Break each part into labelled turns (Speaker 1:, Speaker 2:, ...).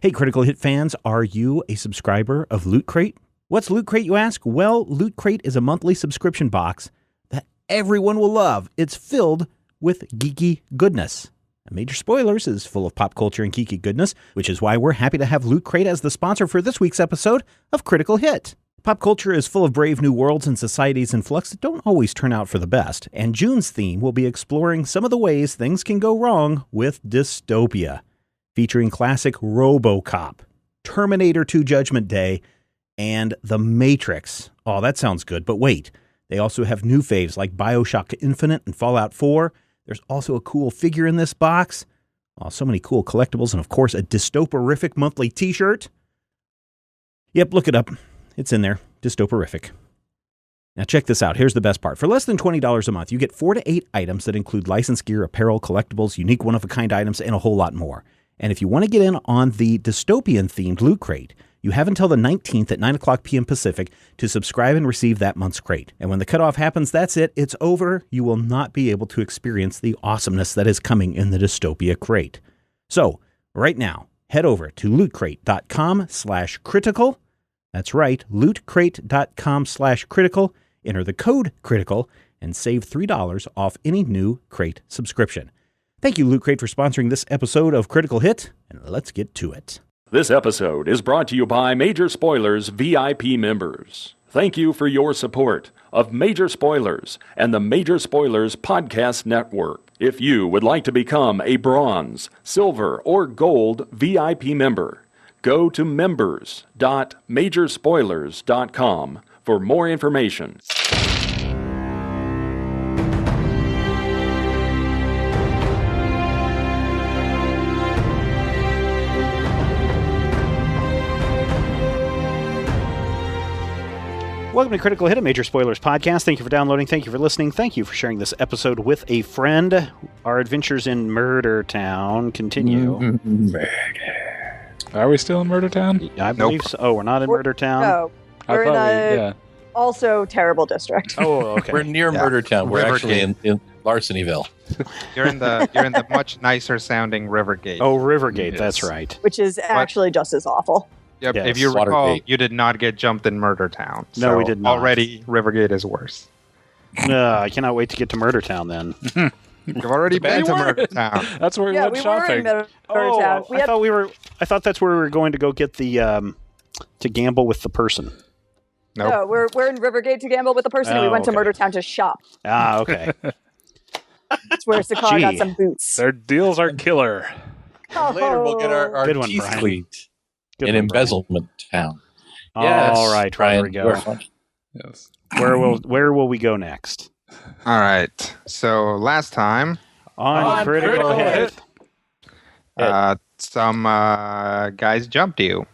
Speaker 1: Hey, Critical Hit fans, are you a subscriber of Loot Crate? What's Loot Crate, you ask? Well, Loot Crate is a monthly subscription box that everyone will love. It's filled with geeky goodness. And Major Spoilers is full of pop culture and geeky goodness, which is why we're happy to have Loot Crate as the sponsor for this week's episode of Critical Hit. Pop culture is full of brave new worlds and societies in flux that don't always turn out for the best, and June's theme will be exploring some of the ways things can go wrong with dystopia, featuring classic RoboCop, Terminator 2 Judgment Day, and The Matrix. Oh, that sounds good, but wait. They also have new faves like BioShock Infinite and Fallout 4. There's also a cool figure in this box. Oh, so many cool collectibles, and of course, a dystoporific monthly t-shirt. Yep, look it up. It's in there. Dystoporific. Now check this out. Here's the best part. For less than $20 a month, you get 4 to 8 items that include licensed gear, apparel, collectibles, unique one-of-a-kind items, and a whole lot more. And if you want to get in on the dystopian-themed Loot Crate, you have until the 19th at 9 o'clock p.m. Pacific to subscribe and receive that month's crate. And when the cutoff happens, that's it. It's over. You will not be able to experience the awesomeness that is coming in the Dystopia Crate. So, right now, head over to lootcrate.com/critical. That's right, lootcrate.com/critical. Enter the code critical and save $3 off any new crate subscription. Thank you, Loot Crate, for sponsoring this episode of Critical Hit, and let's get to it.
Speaker 2: This episode is brought to you by Major Spoilers VIP members. Thank you for your support of Major Spoilers and the Major Spoilers Podcast Network. If you would like to become a bronze, silver, or gold VIP member, go to members.majorspoilers.com for more information.
Speaker 1: Welcome to Critical Hit, a Major Spoilers podcast. Thank you for downloading. Thank you for listening. Thank you for sharing this episode with a friend. Our adventures in Murder Town continue.
Speaker 3: Are we still in Murder Town?
Speaker 1: I believe so. Oh, we're not in Murder Town?
Speaker 4: No. We're in a also terrible district.
Speaker 1: Oh, okay.
Speaker 5: We're near Murder Town. We're actually in Larcenyville.
Speaker 6: You're in the much nicer sounding Rivergate.
Speaker 1: Oh, Rivergate.
Speaker 5: Yes.
Speaker 1: That's right.
Speaker 4: Which is actually just as awful.
Speaker 6: Yep.
Speaker 1: Yes.
Speaker 6: If you recall,
Speaker 5: Watergate.
Speaker 6: you did not get jumped in Murder Town.
Speaker 1: No,
Speaker 6: So
Speaker 1: we did not.
Speaker 6: Already, Rivergate is worse.
Speaker 1: I cannot wait to get to Murder Town then.
Speaker 6: You've already been to Murder Town.
Speaker 3: That's where we went
Speaker 4: we
Speaker 3: shopping.
Speaker 4: were in Murder Town.
Speaker 1: I thought that's where we were going to go get the to gamble with the person.
Speaker 6: Nope.
Speaker 4: No, we're in Rivergate to gamble with the person, and we went to Murder Town to shop.
Speaker 1: Ah, okay.
Speaker 4: That's where Sakar got some boots.
Speaker 3: Their deals are killer.
Speaker 5: Later we'll get our
Speaker 1: Good one,
Speaker 5: teeth
Speaker 1: Brian.
Speaker 5: cleaned
Speaker 1: Good
Speaker 5: in
Speaker 1: one,
Speaker 5: Embezzlement Town.
Speaker 1: Brian. All right,
Speaker 5: Brian,
Speaker 1: where we
Speaker 5: you
Speaker 1: go.
Speaker 5: are fun.
Speaker 3: Yes.
Speaker 1: Where will we go next?
Speaker 6: All right. So last time,
Speaker 1: On Critical Hit.
Speaker 6: some guys jumped you.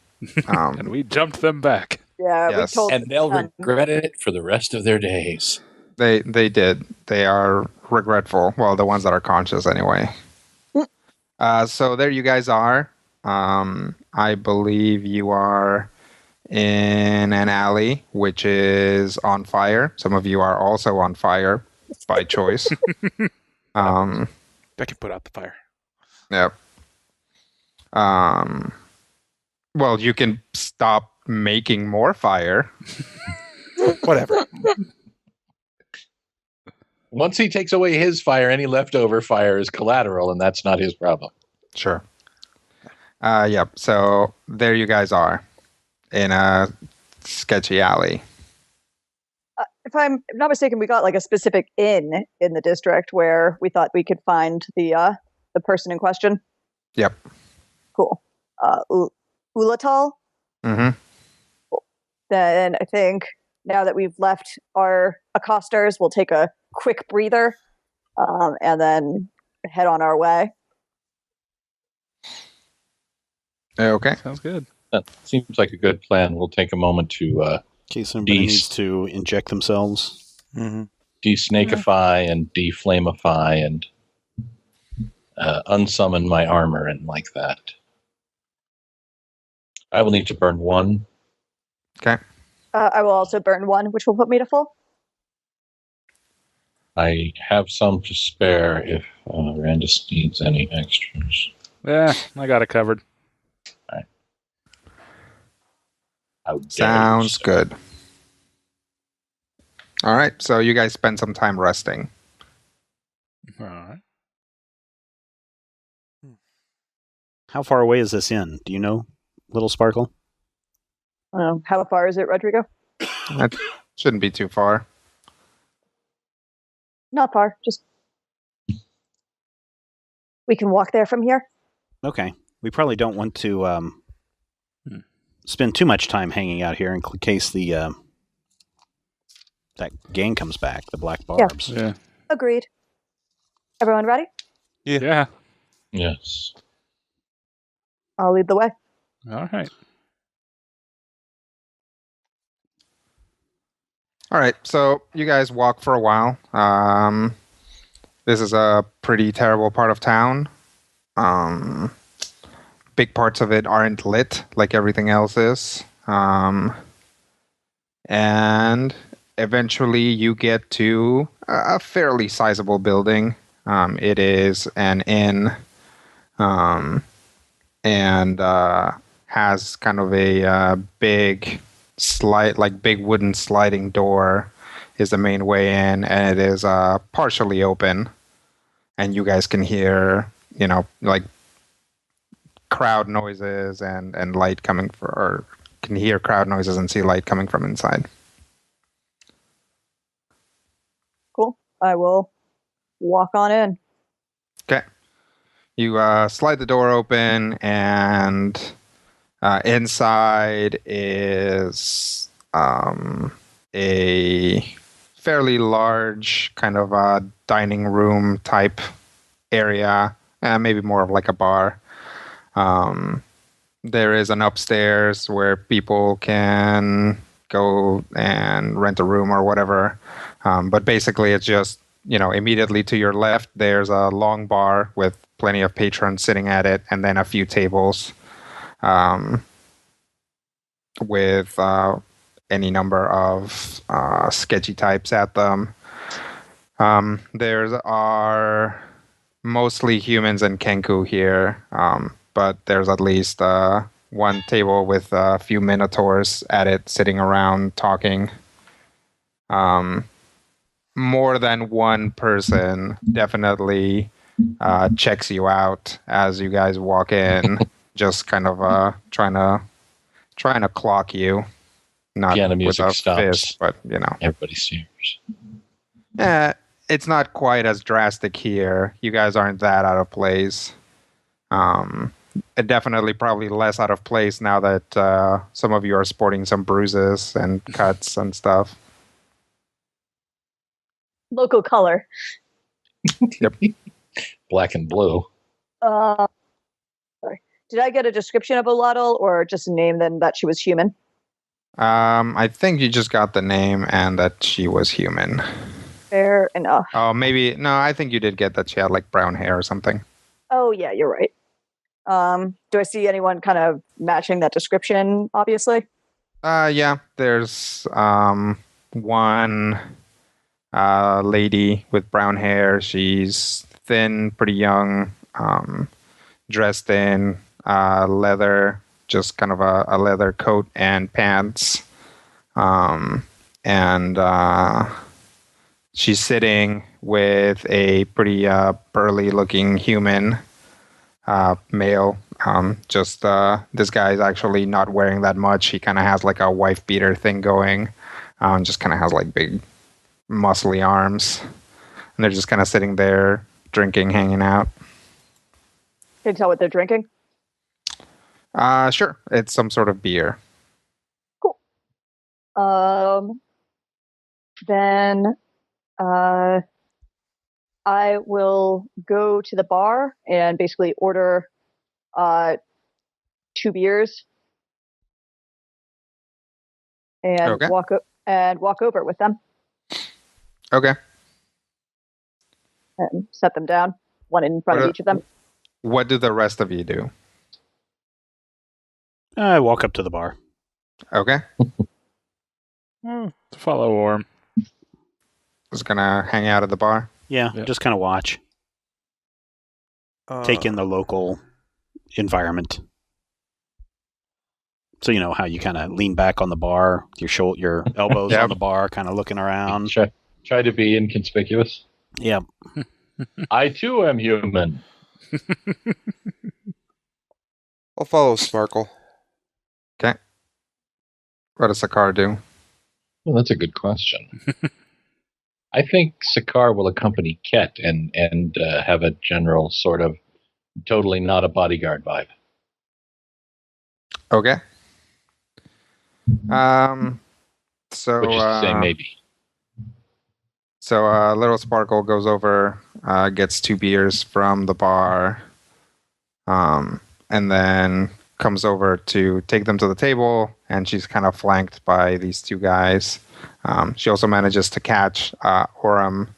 Speaker 3: And we jumped them back.
Speaker 4: Yeah,
Speaker 6: Yes.
Speaker 4: we told
Speaker 5: And they'll regret it for the rest of their days.
Speaker 6: They did. They are regretful. Well, the ones that are conscious, anyway. So there you guys are. I believe you are in an alley, which is on fire. Some of you are also on fire by choice.
Speaker 3: I can put out the fire.
Speaker 6: Yep. Well, you can stop making more fire.
Speaker 3: Whatever.
Speaker 5: Once he takes away his fire, any leftover fire is collateral, and that's not his problem.
Speaker 6: Sure. Yep. So there you guys are in a sketchy alley.
Speaker 4: if I'm not mistaken, we got like a specific inn in the district where we thought we could find the person in question.
Speaker 6: Yep.
Speaker 4: Cool. Ulatal.
Speaker 6: Mm-hmm.
Speaker 4: Cool. Then I think now that we've left our accosters, we'll take a quick breather and then head on our way.
Speaker 6: Okay.
Speaker 3: Sounds good.
Speaker 5: That seems like a good plan. We'll take a moment to
Speaker 1: In case somebody needs to inject themselves.
Speaker 3: Mm-hmm.
Speaker 5: de-snakeify and de-flamify and unsummon my armor and like that. I will need to burn one.
Speaker 6: Okay.
Speaker 4: I will also burn one, which will put me to full.
Speaker 5: I have some to spare if Randus needs any extras.
Speaker 3: Yeah, I got it covered.
Speaker 5: All right. How dare
Speaker 6: Sounds
Speaker 5: you, sir.
Speaker 6: good. All right, so you guys spend some time resting.
Speaker 3: All right.
Speaker 1: How far away is this inn? Do you know, Little Sparkle?
Speaker 4: How far is it, Rodrigo?
Speaker 6: That shouldn't be too far.
Speaker 4: Not far. Just we can walk there from here.
Speaker 1: Okay. We probably don't want to spend too much time hanging out here in case the that gang comes back, the Black Barbs.
Speaker 3: Yeah.
Speaker 4: Agreed. Everyone ready?
Speaker 3: Yeah.
Speaker 5: Yes.
Speaker 4: I'll lead the way.
Speaker 3: All right.
Speaker 6: All right, so you guys walk for a while. This is a pretty terrible part of town. Big parts of it aren't lit like everything else is. And eventually you get to a fairly sizable building. It is an inn and has kind of a big big wooden sliding door is the main way in, and it is partially open, and you guys can hear like crowd noises and light coming or can hear crowd noises and see light coming from inside.
Speaker 4: Cool. I will walk on in.
Speaker 6: Okay, you slide the door open, and inside is a fairly large kind of a dining room type area, maybe more of like a bar. There is an upstairs where people can go and rent a room or whatever. But basically it's just, immediately to your left, there's a long bar with plenty of patrons sitting at it, and then a few tables with any number of sketchy types at them. There are mostly humans and Kenku here, but there's at least one table with a few minotaurs at it sitting around talking. More than one person definitely checks you out as you guys walk in, just kind of trying to clock you. Not
Speaker 5: Piano
Speaker 6: with
Speaker 5: music
Speaker 6: a
Speaker 5: stops.
Speaker 6: fist, but
Speaker 5: Everybody stares.
Speaker 6: It's not quite as drastic here. You guys aren't that out of place. Definitely probably less out of place now that some of you are sporting some bruises and cuts and stuff.
Speaker 4: Local color.
Speaker 6: Yep.
Speaker 5: Black and blue.
Speaker 4: Sorry. Did I get a description of Oladol or just a name then that she was human?
Speaker 6: I think you just got the name and that she was human.
Speaker 4: Fair enough.
Speaker 6: Oh, maybe. No, I think you did get that she had like brown hair or something.
Speaker 4: Oh, yeah, you're right. Do I see anyone kind of matching that description, obviously?
Speaker 6: Yeah, there's one lady with brown hair. She's thin, pretty young, dressed in leather, just kind of a leather coat and pants. And she's sitting with a pretty burly-looking human male. This guy is actually not wearing that much. He kind of has like a wife beater thing going. Just kind of has like big muscly arms, and they're just kind of sitting there drinking, hanging out.
Speaker 4: Can you tell what they're drinking?
Speaker 6: Sure, it's some sort of beer.
Speaker 4: Cool. Then I will go to the bar and basically order 2 beers and
Speaker 6: Okay.
Speaker 4: walk over with them
Speaker 6: Okay.
Speaker 4: and set them down, one in front of each of them.
Speaker 6: What do the rest of you do?
Speaker 1: I walk up to the bar.
Speaker 6: Okay.
Speaker 3: To follow Orm.
Speaker 6: Just gonna hang out at the bar.
Speaker 1: Yeah,
Speaker 3: Yeah.
Speaker 1: just kind of watch. Take in the local environment. So you know how you kind of lean back on the bar, your elbows
Speaker 6: Yep.
Speaker 1: on the bar, kind of looking around.
Speaker 5: Try to be inconspicuous.
Speaker 1: Yeah.
Speaker 5: I too am human.
Speaker 7: I'll follow Sparkle.
Speaker 6: Okay. What does Sakar do?
Speaker 5: Well, that's a good question. I think Sakar will accompany Ket and have a general sort of totally not a bodyguard vibe.
Speaker 6: Okay. So
Speaker 5: Which is to say, maybe.
Speaker 6: So little Sparkle goes over, gets 2 beers from the bar, and then comes over to take them to the table, and she's kind of flanked by these 2 guys. She also manages to catch Orem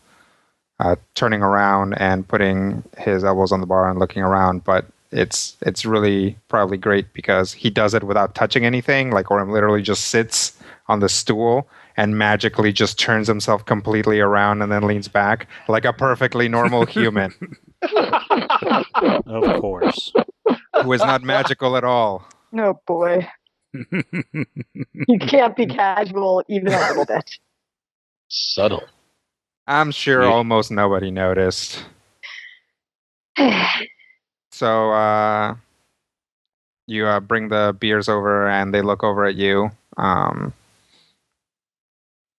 Speaker 6: turning around and putting his elbows on the bar and looking around, but it's really probably great because he does it without touching anything. Like Orem literally just sits on the stool and magically just turns himself completely around and then leans back like a perfectly normal human.
Speaker 1: Of course.
Speaker 6: Who is not magical at all.
Speaker 4: Oh boy. You can't be casual even a little bit.
Speaker 5: Subtle.
Speaker 6: I'm sure
Speaker 5: Yeah.
Speaker 6: almost nobody noticed. So you bring the beers over and they look over at you.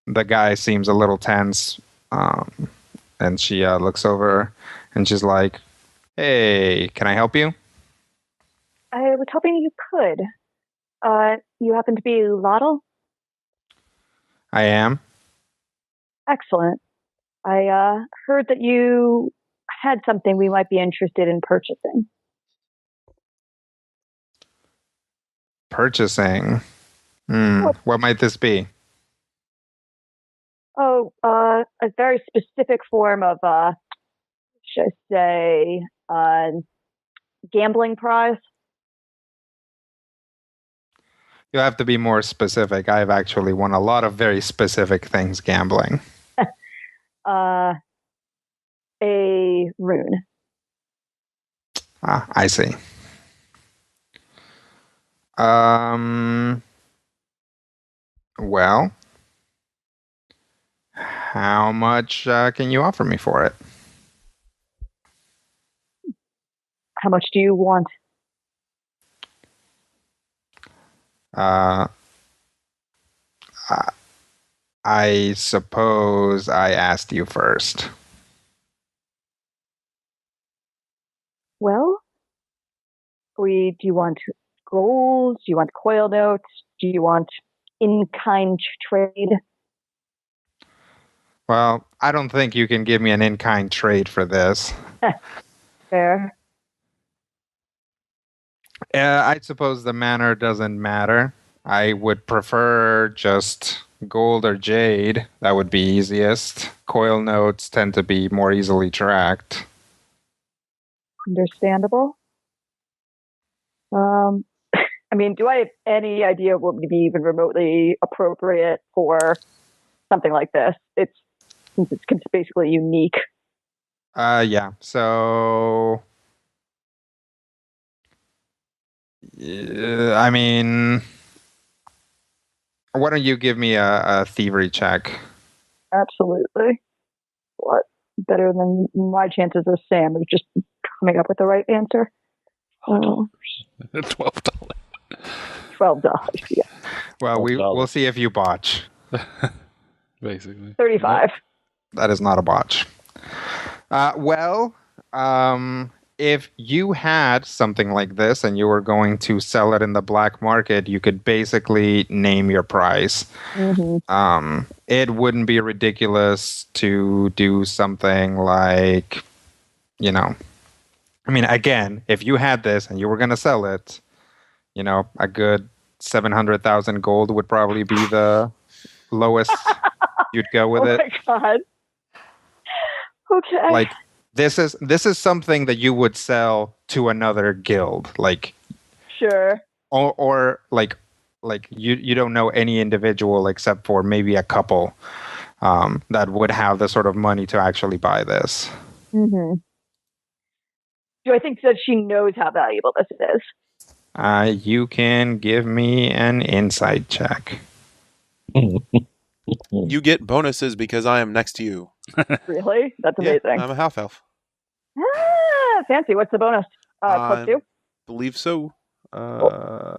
Speaker 6: The guy seems a little tense, and she looks over and she's like, "Hey, can I help you?"
Speaker 4: I was hoping you could. You happen to be Lottle?
Speaker 6: I am.
Speaker 4: Excellent. I heard that you had something we might be interested in purchasing.
Speaker 6: Purchasing. What might this be?
Speaker 4: Oh, a very specific form of, should I say, gambling prize.
Speaker 6: You have to be more specific. I've actually won a lot of very specific things gambling.
Speaker 4: A rune.
Speaker 6: Ah, I see. Well, how much can you offer me for it?
Speaker 4: How much do you want?
Speaker 6: I suppose I asked you first.
Speaker 4: Well, do you want gold? Do you want coil notes? Do you want in-kind trade?
Speaker 6: Well, I don't think you can give me an in-kind trade for this.
Speaker 4: Fair.
Speaker 6: I suppose the manner doesn't matter. I would prefer just gold or jade. That would be easiest. Coil notes tend to be more easily tracked.
Speaker 4: Understandable. I mean, do I have any idea what would be even remotely appropriate for something like this? It's basically unique.
Speaker 6: Yeah. So, I mean, why don't you give me a thievery check?
Speaker 4: Absolutely. What? Better than my chances of Sam of just coming up with the right answer.
Speaker 3: $12.
Speaker 4: $12. Yeah.
Speaker 6: Well,
Speaker 3: $12.
Speaker 6: we'll see if you botch.
Speaker 3: Basically.
Speaker 4: 35.
Speaker 6: That is not a botch. If you had something like this and you were going to sell it in the black market, you could basically name your price.
Speaker 4: Mm-hmm.
Speaker 6: It wouldn't be ridiculous to do something like, I mean, again, if you had this and you were going to sell it, a good 700,000 gold would probably be the lowest you'd go with it.
Speaker 4: Oh my god. Okay.
Speaker 6: Like, this is something that you would sell to another guild, like,
Speaker 4: sure.
Speaker 6: or like you don't know any individual except for maybe a couple that would have the sort of money to actually buy this.
Speaker 4: Mm-hmm. Do I think that she knows how valuable this is?
Speaker 6: You can give me an insight check.
Speaker 7: You get bonuses because I am next to you.
Speaker 4: Really? That's
Speaker 7: Yeah,
Speaker 4: amazing.
Speaker 7: I'm a half elf.
Speaker 4: Fancy. What's the bonus? Plus 2?
Speaker 7: Believe so.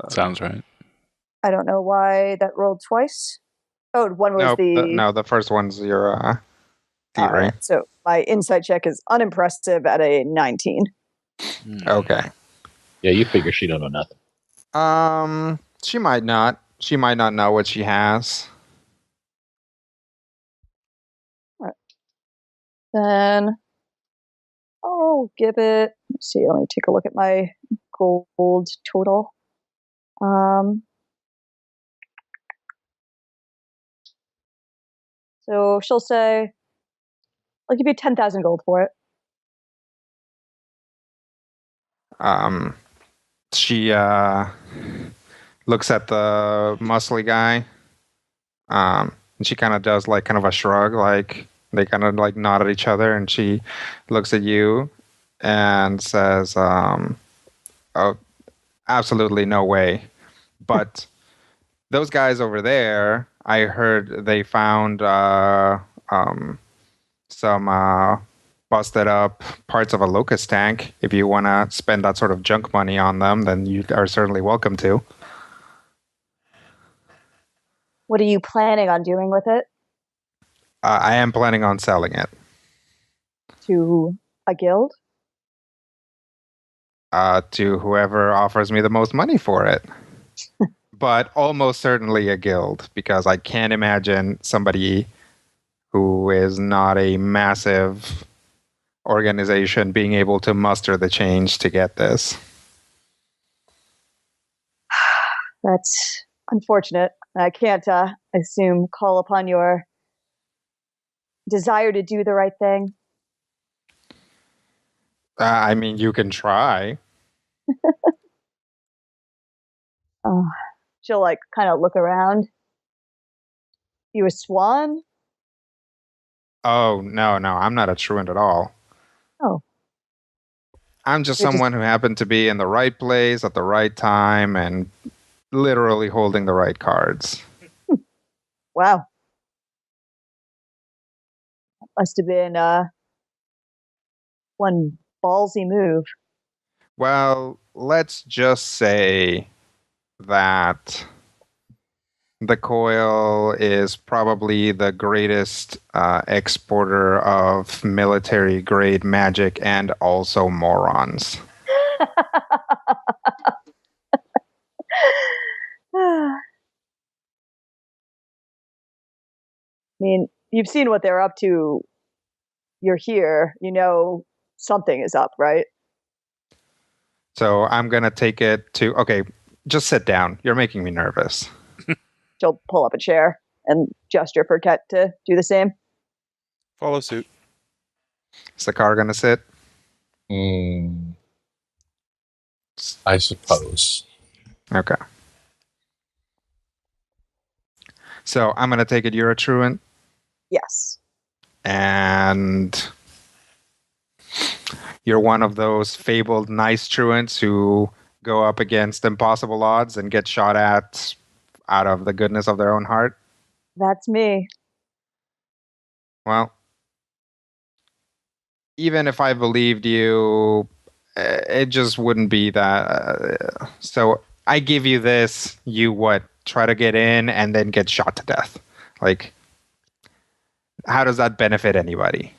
Speaker 3: Sounds right.
Speaker 4: I don't know why that rolled twice. Oh, one was
Speaker 6: the first one's your theory.
Speaker 4: All right, so my insight check is unimpressive at a 19.
Speaker 6: Okay.
Speaker 5: Yeah, you figure she don't know nothing.
Speaker 6: She might not. She might not know what she has.
Speaker 4: All right. Then I'll give it. Let's see. Let me take a look at my gold total. So she'll say, "I'll give you 10,000 gold for it."
Speaker 6: She looks at the muscly guy. And she kind of does like kind of a shrug, like they kind of like nod at each other, and she looks at you and says, "Oh, absolutely no way." But those guys over there, I heard they found some busted up parts of a locust tank. If you want to spend that sort of junk money on them, then you are certainly welcome to.
Speaker 4: What are you planning on doing with it?
Speaker 6: I am planning on selling it.
Speaker 4: To a guild?
Speaker 6: To whoever offers me the most money for it. But almost certainly a guild, because I can't imagine somebody who is not a massive organization being able to muster the change to get this.
Speaker 4: That's unfortunate. I can't, I assume, call upon your desire to do the right thing.
Speaker 6: I mean, you can try.
Speaker 4: She'll like kind of look around. You a swan?
Speaker 6: Oh, no, I'm not a truant at all.
Speaker 4: Oh.
Speaker 6: I'm just someone who happened to be in the right place at the right time and literally holding the right cards.
Speaker 4: Wow. Must have been one ballsy move.
Speaker 6: Well, let's just say that the coil is probably the greatest exporter of military grade magic and also morons.
Speaker 4: I mean, you've seen what they're up to. You're here. You know something is up, right?
Speaker 6: So I'm going to take it to... Okay, just sit down. You're making me nervous.
Speaker 4: She'll pull up a chair and gesture for Ket to do the same.
Speaker 7: Follow suit.
Speaker 6: Is the car going to sit?
Speaker 5: I suppose.
Speaker 6: Okay. So I'm going to take it you're a truant?
Speaker 4: Yes.
Speaker 6: And you're one of those fabled nice truants who go up against impossible odds and get shot at out of the goodness of their own heart?
Speaker 4: That's me.
Speaker 6: Well, even if I believed you, it just wouldn't be that. So I give you this, you what? Try to get in and then get shot to death. Like, how does that benefit anybody?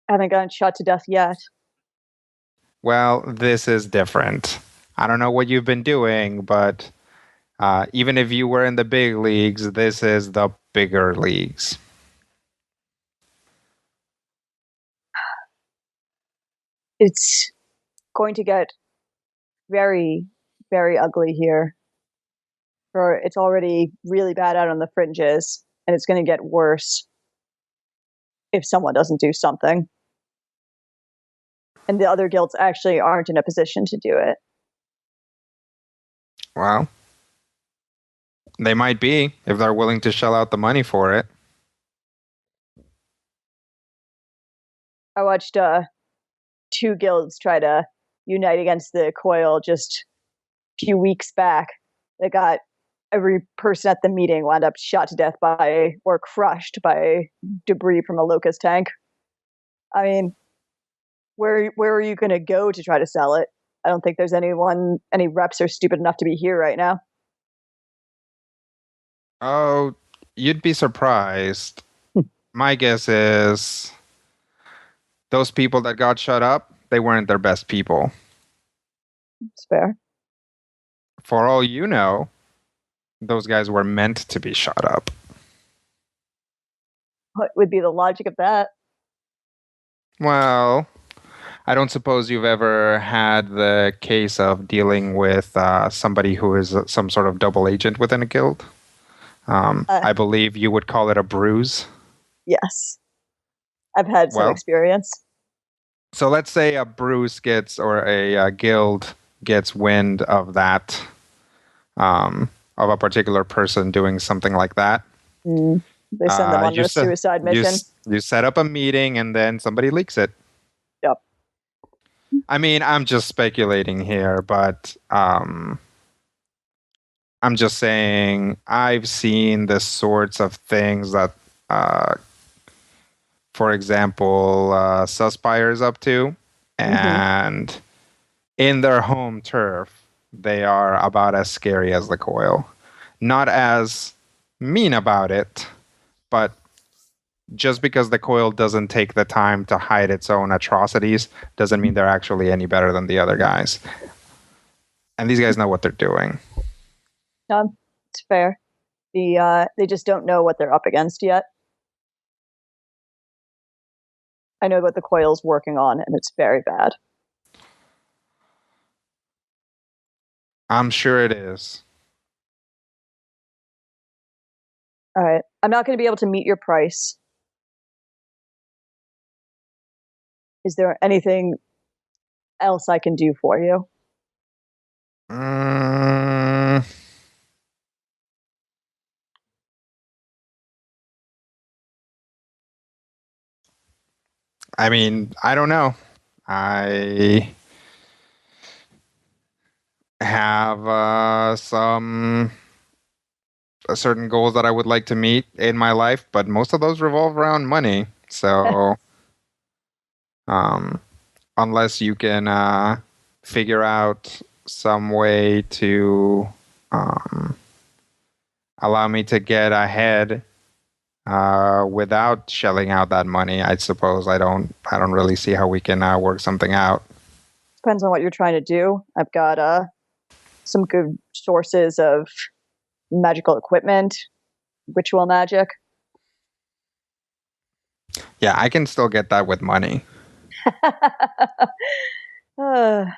Speaker 4: I haven't gotten shot to death yet.
Speaker 6: Well, this is different. I don't know what you've been doing, but even if you were in the big leagues, this is the bigger leagues.
Speaker 4: It's going to get very, very ugly here. Or it's already really bad out on the fringes, and it's going to get worse if someone doesn't do something. And the other guilds actually aren't in a position to do it.
Speaker 6: Well, they might be if they're willing to shell out the money for it.
Speaker 4: I watched 2 guilds try to unite against the coil just a few weeks back. They got every person at the meeting wound up shot to death by or crushed by debris from a locust tank. I mean, where are you going to go to try to sell it? I don't think there's any reps are stupid enough to be here right now.
Speaker 6: Oh, you'd be surprised. My guess is those people that got shut up, they weren't their best people.
Speaker 4: It's fair.
Speaker 6: For all you know, those guys were meant to be shot up.
Speaker 4: What would be the logic of that?
Speaker 6: Well, I don't suppose you've ever had the case of dealing with somebody who is some sort of double agent within a guild. I believe you would call it a bruise.
Speaker 4: Yes. I've had some experience.
Speaker 6: So let's say a bruise gets, or a guild gets wind of that, of a particular person doing something like that.
Speaker 4: They send them on a suicide mission.
Speaker 6: You set up a meeting and then somebody leaks it.
Speaker 4: Yep.
Speaker 6: I mean, I'm just speculating here, but I'm just saying I've seen the sorts of things that, for example, Suspire is up to. And in their home turf, they are about as scary as the coil. Not as mean about it, but just because the coil doesn't take the time to hide its own atrocities doesn't mean they're actually any better than the other guys. And these guys know what they're doing.
Speaker 4: It's fair. They just don't know what they're up against yet. I know what the coil's working on, and it's very bad.
Speaker 6: I'm sure it is.
Speaker 4: All right. I'm not going to be able to meet your price. Is there anything else I can do for you?
Speaker 6: I mean, I don't know. I have some certain goals that I would like to meet in my life, but most of those revolve around money. So, unless you can figure out some way to allow me to get ahead without shelling out that money, I suppose I don't really see how we can work something out.
Speaker 4: Depends on what you're trying to do. I've got some good sources of magical equipment, ritual magic.
Speaker 6: Yeah, I can still get that with money.
Speaker 4: Fair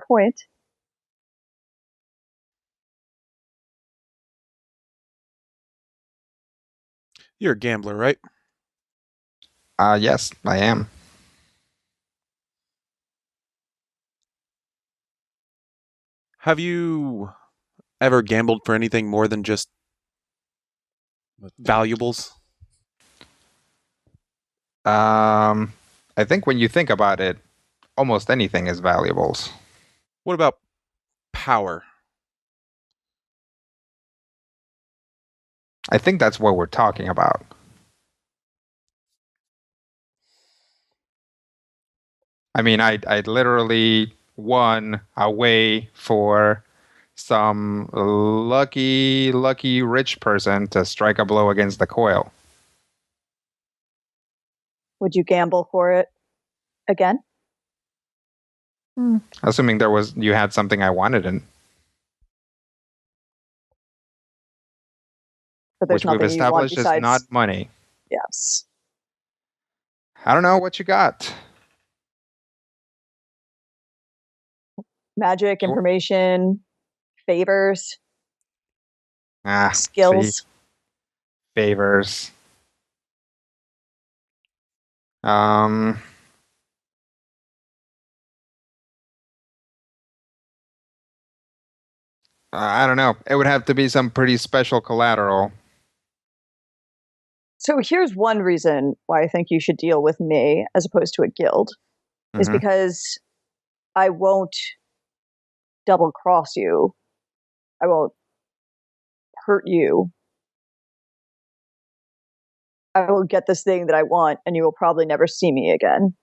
Speaker 4: point.
Speaker 7: You're a gambler, right?
Speaker 6: Yes, I am.
Speaker 7: Have you ever gambled for anything more than just valuables?
Speaker 6: I think when you think about it, almost anything is valuables.
Speaker 7: What about power?
Speaker 6: I think that's what we're talking about. I mean, I literally won a way for some lucky rich person to strike a blow against the coil.
Speaker 4: Would you gamble for it again?
Speaker 6: Assuming you had something I wanted, and which we've established is not money.
Speaker 4: Yes.
Speaker 6: I don't know what you got.
Speaker 4: Magic, information, favors, skills.
Speaker 6: See? Favors. I don't know. It would have to be some pretty special collateral.
Speaker 4: So here's one reason why I think you should deal with me as opposed to a guild. is because I won't double cross you. I won't hurt you. I will get this thing that I want, and you will probably never see me again.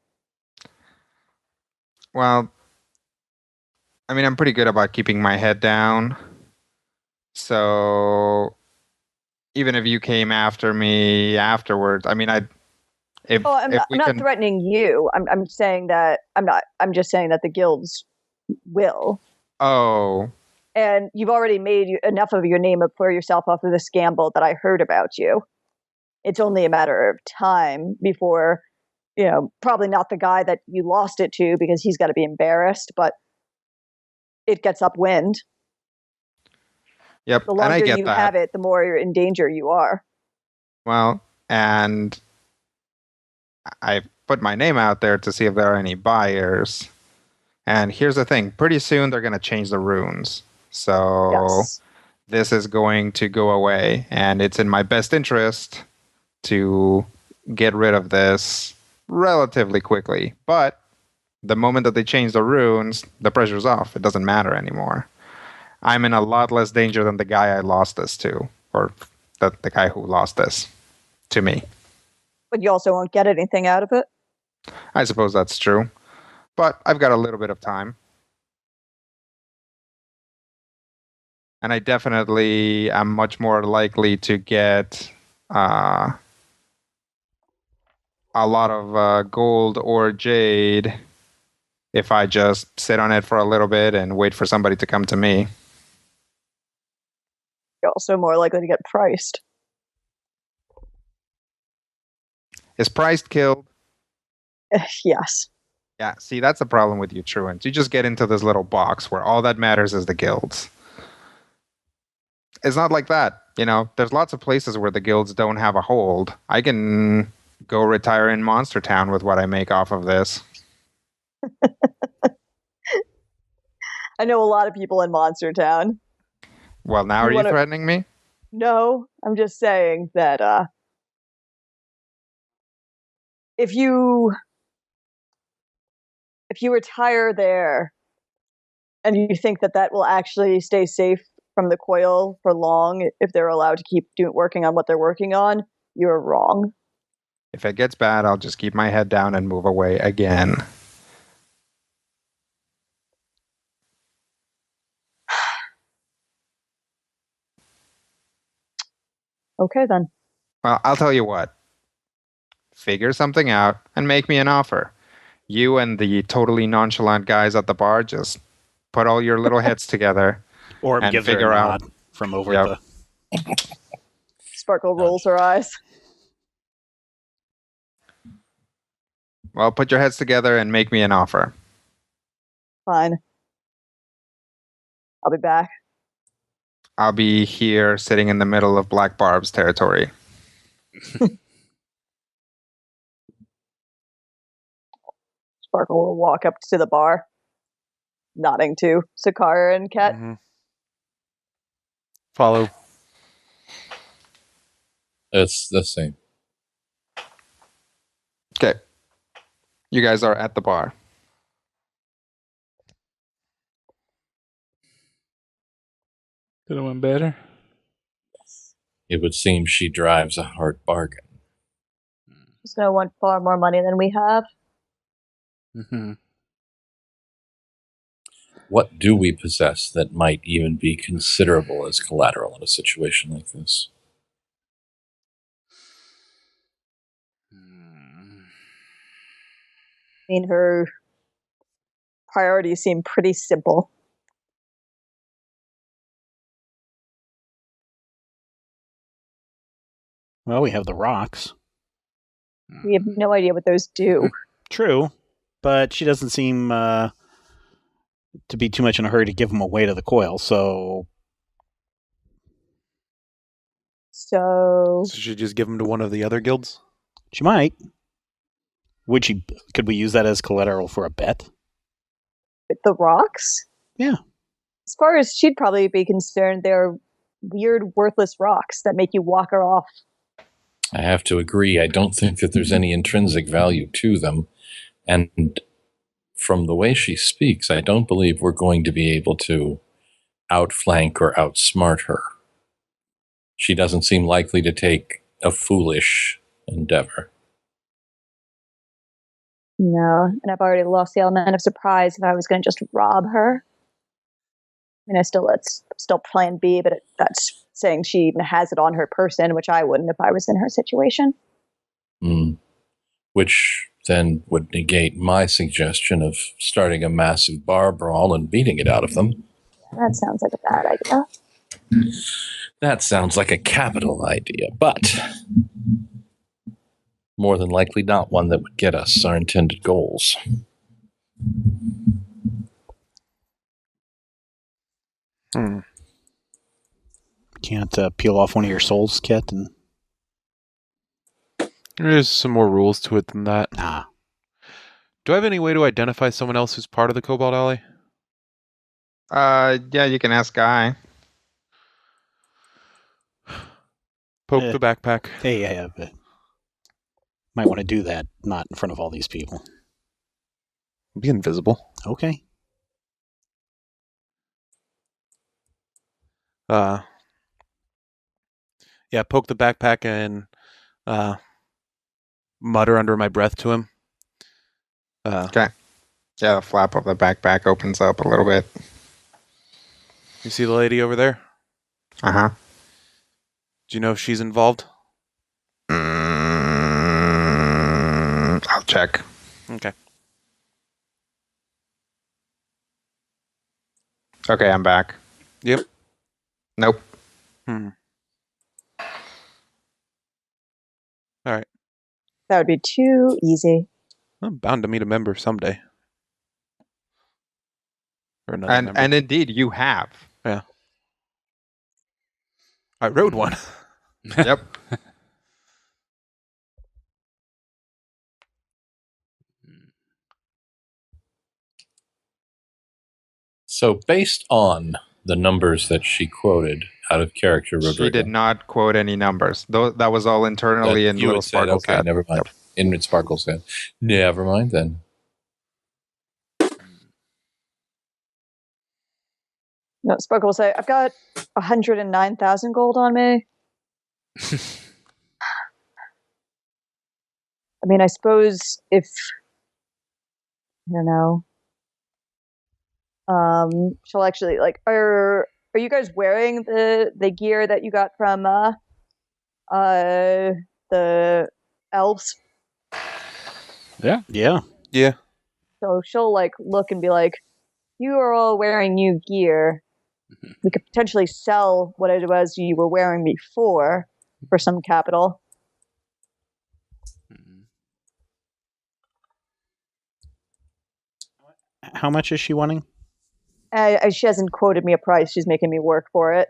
Speaker 6: Well, I mean, I'm pretty good about keeping my head down. So even if you came after me afterwards, I mean, I'm
Speaker 4: not threatening you. I'm saying that I'm just saying that the guilds will.
Speaker 6: Oh.
Speaker 4: And you've already made enough of your name for yourself off of this gamble that I heard about you. It's only a matter of time before, probably not the guy that you lost it to, because he's got to be embarrassed, but it gets upwind.
Speaker 6: Yep,
Speaker 4: the longer you have it, the more in danger you are.
Speaker 6: Well, and I put my name out there to see if there are any buyers. And here's the thing. Pretty soon they're going to change the runes. So This is going to go away. And it's in my best interest to get rid of this relatively quickly. But the moment that they change the runes, the pressure's off. It doesn't matter anymore. I'm in a lot less danger than the guy I lost this to. Or the guy who lost this to me.
Speaker 4: But you also won't get anything out of it?
Speaker 6: I suppose that's true. But I've got a little bit of time. And I definitely am much more likely to get a lot of gold or jade if I just sit on it for a little bit and wait for somebody to come to me.
Speaker 4: You're also more likely to get priced.
Speaker 6: Is priced killed?
Speaker 4: Yes.
Speaker 6: Yeah, see, that's the problem with you truants. You just get into this little box where all that matters is the guilds. It's not like that. There's lots of places where the guilds don't have a hold. I can go retire in Monster Town with what I make off of this.
Speaker 4: I know a lot of people in Monster Town.
Speaker 6: Well, now are you threatening me?
Speaker 4: No, I'm just saying that if you retire there and you think that will actually stay safe from the coil for long, if they're allowed to keep working on what they're working on, you're wrong.
Speaker 6: If it gets bad, I'll just keep my head down and move away again.
Speaker 4: Okay, then.
Speaker 6: Well, I'll tell you what. Figure something out and make me an offer. You and the totally nonchalant guys at the bar just put all your little heads together
Speaker 1: or
Speaker 6: and
Speaker 1: give
Speaker 6: figure out
Speaker 1: from over the...
Speaker 4: Sparkle rolls her eyes.
Speaker 6: Well, put your heads together and make me an offer.
Speaker 4: Fine. I'll be back.
Speaker 6: I'll be here sitting in the middle of Black Barb's territory.
Speaker 4: Sparkle will walk up to the bar, nodding to Sakara and Ket.
Speaker 7: Mm-hmm. Follow.
Speaker 5: It's the same.
Speaker 6: Okay. You guys are at the bar.
Speaker 3: Could have went better.
Speaker 5: It would seem she drives a hard bargain.
Speaker 4: She's going to want far more money than we have.
Speaker 3: Mm-hmm.
Speaker 5: What do we possess that might even be considerable as collateral in a situation like this?
Speaker 4: I mean, her priorities seem pretty simple.
Speaker 1: Well, we have the rocks.
Speaker 4: We have no idea what those do.
Speaker 1: True, but she doesn't seem to be too much in a hurry to give them away to the coil, so...
Speaker 6: Oh.
Speaker 7: So she just give them to one of the other guilds?
Speaker 1: She might. Could we use that as collateral for a bet?
Speaker 4: With the rocks?
Speaker 1: Yeah.
Speaker 4: As far as she'd probably be concerned, they're weird, worthless rocks that make you walk her off.
Speaker 5: I have to agree. I don't think that there's any intrinsic value to them. And from the way she speaks, I don't believe we're going to be able to outflank or outsmart her. She doesn't seem likely to take a foolish endeavor.
Speaker 4: No, and I've already lost the element of surprise if I was going to just rob her. I mean, it's still plan B, but that's saying she even has it on her person, which I wouldn't if I was in her situation.
Speaker 5: Which then would negate my suggestion of starting a massive bar brawl and beating it out of them.
Speaker 4: That sounds like a bad idea.
Speaker 5: That sounds like a capital idea, but more than likely not one that would get us our intended goals.
Speaker 1: Can't peel off one of your souls, Kit, and
Speaker 7: There's some more rules to it than that.
Speaker 1: ah.
Speaker 7: Do I have any way to identify someone else who's part of the Cobalt Alley?
Speaker 6: Yeah, you can ask Guy.
Speaker 7: Poke the backpack.
Speaker 1: Hey, yeah, but might want to do that, not in front of all these people.
Speaker 7: Be invisible.
Speaker 1: Okay.
Speaker 7: Yeah, poke the backpack and mutter under my breath to him.
Speaker 6: Okay. Yeah, the flap of the backpack opens up a little bit.
Speaker 7: You see the lady over there?
Speaker 6: Uh-huh.
Speaker 7: Do you know if she's involved?
Speaker 6: I'll check.
Speaker 7: Okay.
Speaker 6: Okay, I'm back.
Speaker 7: Yep.
Speaker 6: Nope.
Speaker 7: All right.
Speaker 4: That would be too easy.
Speaker 7: I'm bound to meet a member someday. Or another member.
Speaker 6: And indeed, you have.
Speaker 7: Yeah. I rode one.
Speaker 6: Yep.
Speaker 5: So based on the numbers that she quoted out of character,
Speaker 6: She
Speaker 5: Rodrigo,
Speaker 6: did not quote any numbers. That was all internally
Speaker 5: that
Speaker 6: in
Speaker 5: you
Speaker 6: Little
Speaker 5: had said,
Speaker 6: Sparkle's
Speaker 5: okay,
Speaker 6: head.
Speaker 5: never mind.
Speaker 6: Yep.
Speaker 5: In Sparkle's head. Never mind then.
Speaker 4: No, Sparkle will say, I've got 109,000 gold on me. I mean, I suppose if, I don't know, she'll actually, like, are you guys wearing the gear that you got from the elves?
Speaker 3: Yeah.
Speaker 1: Yeah.
Speaker 7: Yeah.
Speaker 4: So she'll, like, look and be like, you are all wearing new gear. We could potentially sell what it was you were wearing before for some capital.
Speaker 1: How much is she wanting?
Speaker 4: She hasn't quoted me a price. She's making me work for it.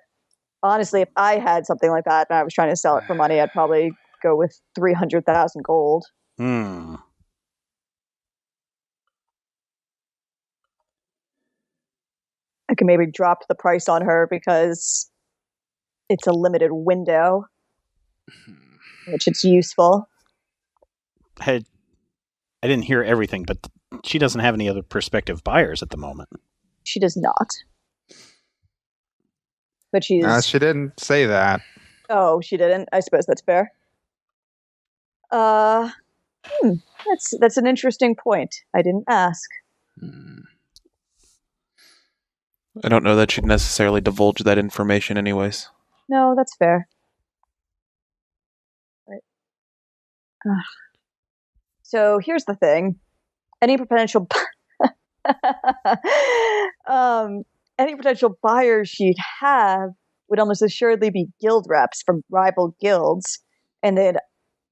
Speaker 4: Honestly, if I had something like that and I was trying to sell it for money, I'd probably go with 300,000 gold.
Speaker 1: Hmm.
Speaker 4: I can maybe drop the price on her because it's a limited window, which it's useful.
Speaker 1: I didn't hear everything, but she doesn't have any other prospective buyers at the moment.
Speaker 4: She does not. But she's...
Speaker 6: She didn't say that.
Speaker 4: Oh, she didn't? I suppose that's fair. That's an interesting point. I didn't ask.
Speaker 7: I don't know that she'd necessarily divulge that information anyways.
Speaker 4: No, that's fair. But, so here's the thing. Any potential buyers she'd have would almost assuredly be guild reps from rival guilds, and they'd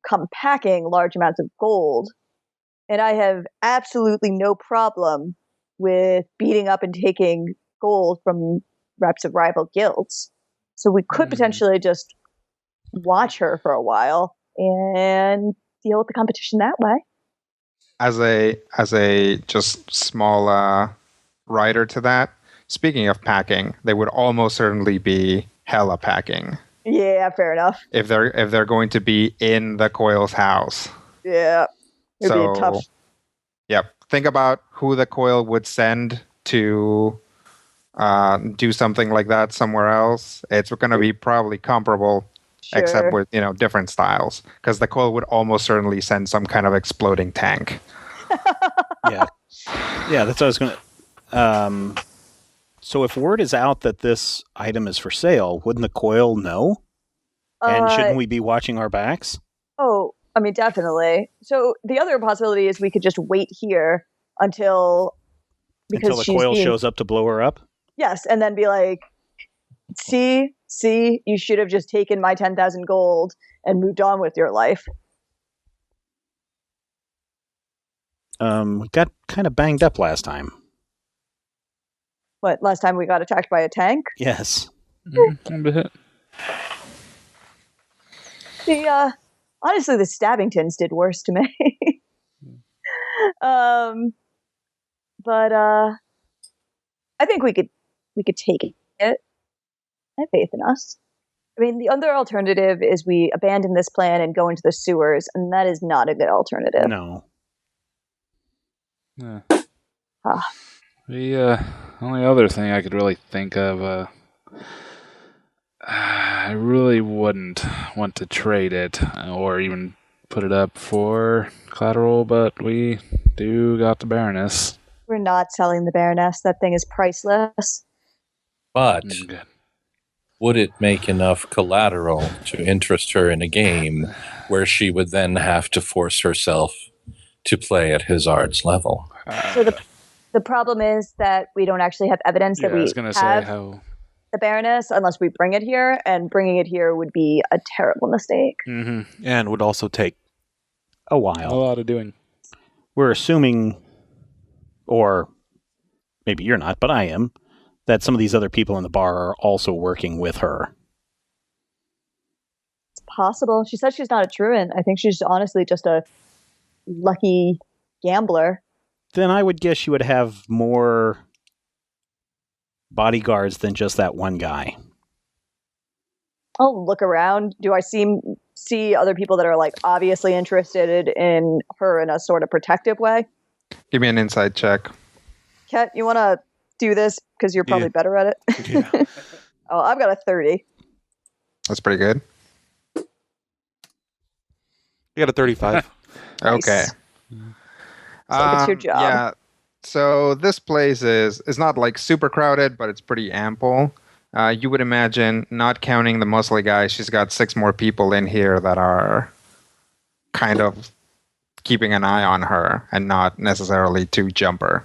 Speaker 4: come packing large amounts of gold. And I have absolutely no problem with beating up and taking gold from reps of rival guilds. So we could potentially just watch her for a while and deal with the competition that way.
Speaker 6: As a just small rider to that, speaking of packing, they would almost certainly be hella packing.
Speaker 4: Yeah, fair enough.
Speaker 6: If they're going to be in the Coil's house.
Speaker 4: Yeah. It'd be tough.
Speaker 6: Yep. think about who the coil would send to do something like that somewhere else. It's going to be probably comparable, except with different styles, because the coil would almost certainly send some kind of exploding tank.
Speaker 1: Yeah, that's what I was going to. So if word is out that this item is for sale, wouldn't the coil know? And shouldn't we be watching our backs?
Speaker 4: Oh, I mean, definitely. So the other possibility is we could just wait here until
Speaker 1: the coil shows up to blow her up?
Speaker 4: Yes, and then be like, see, you should have just taken my 10,000 gold and moved on with your life.
Speaker 1: We got kind of banged up last time.
Speaker 4: What, last time we got attacked by a tank?
Speaker 1: Yes.
Speaker 4: Honestly, the Stabbingtons did worse to me. But I think we could take it. I have faith in us. I mean, the other alternative is we abandon this plan and go into the sewers, and that is not a good alternative.
Speaker 1: No.
Speaker 3: The only other thing I could really think of, I really wouldn't want to trade it or even put it up for collateral, but we do got the Baroness.
Speaker 4: We're not selling the Baroness. That thing is priceless.
Speaker 5: But would it make enough collateral to interest her in a game where she would then have to force herself to play at Hazard's level?
Speaker 4: So the problem is that we don't actually have evidence that we have the Baroness unless we bring it here, and bringing it here would be a terrible mistake.
Speaker 7: Mm-hmm. And would also take
Speaker 1: a while.
Speaker 3: A lot of doing.
Speaker 1: We're assuming, or maybe you're not, but I am, that some of these other people in the bar are also working with her.
Speaker 4: It's possible. She said she's not a truant. I think she's honestly just a lucky gambler.
Speaker 1: Then I would guess you would have more bodyguards than just that one guy.
Speaker 4: I'll look around. Do I see other people that are like obviously interested in her in a sort of protective way?
Speaker 6: Give me an insight check.
Speaker 4: Kat, you want to do this because you're probably better at it?
Speaker 7: Yeah.
Speaker 4: Oh, I've got a 30.
Speaker 6: That's pretty good.
Speaker 7: You got a 35.
Speaker 6: Okay.
Speaker 4: So it's your job.
Speaker 6: Yeah. So this place is not like super crowded, but it's pretty ample. You would imagine, not counting the muscly guy, she's got 6 more people in here that are kind of keeping an eye on her and not necessarily to jump her.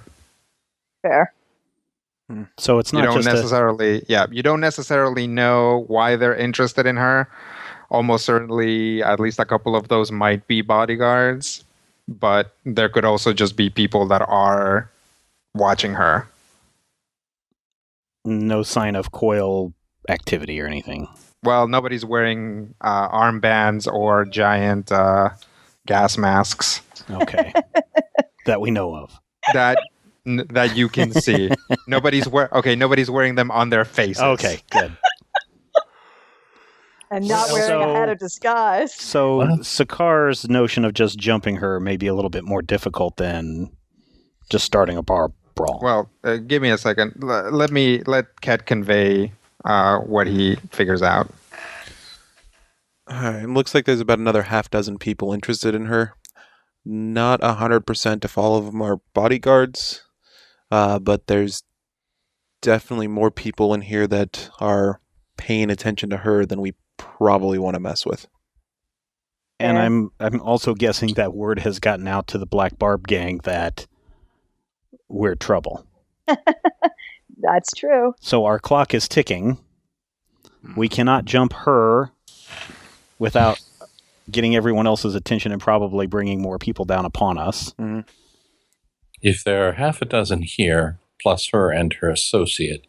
Speaker 4: Fair.
Speaker 1: So it's not
Speaker 6: you don't necessarily know why they're interested in her. Almost certainly, at least a couple of those might be bodyguards, but there could also just be people that are watching her.
Speaker 1: No sign of coil activity or anything.
Speaker 6: Well, nobody's wearing armbands or giant gas masks.
Speaker 1: Okay. That we know of.
Speaker 6: That you can see. Nobody's wearing them on their faces.
Speaker 1: Okay, good.
Speaker 4: And not wearing a hat of disguise.
Speaker 1: So Sakar's notion of just jumping her may be a little bit more difficult than just starting a bar brawl.
Speaker 6: Well, give me a second. Let Ket convey what he figures out.
Speaker 7: It looks like there's about another half dozen people interested in her. Not 100% if all of them are bodyguards, but there's definitely more people in here that are paying attention to her than we probably want to mess with.
Speaker 1: And I'm also guessing that word has gotten out to the Black Barb gang that we're trouble.
Speaker 4: That's true.
Speaker 1: So our clock is ticking. We cannot jump her without getting everyone else's attention and probably bringing more people down upon us.
Speaker 7: Mm-hmm.
Speaker 5: If there are half a dozen here, plus her and her associate,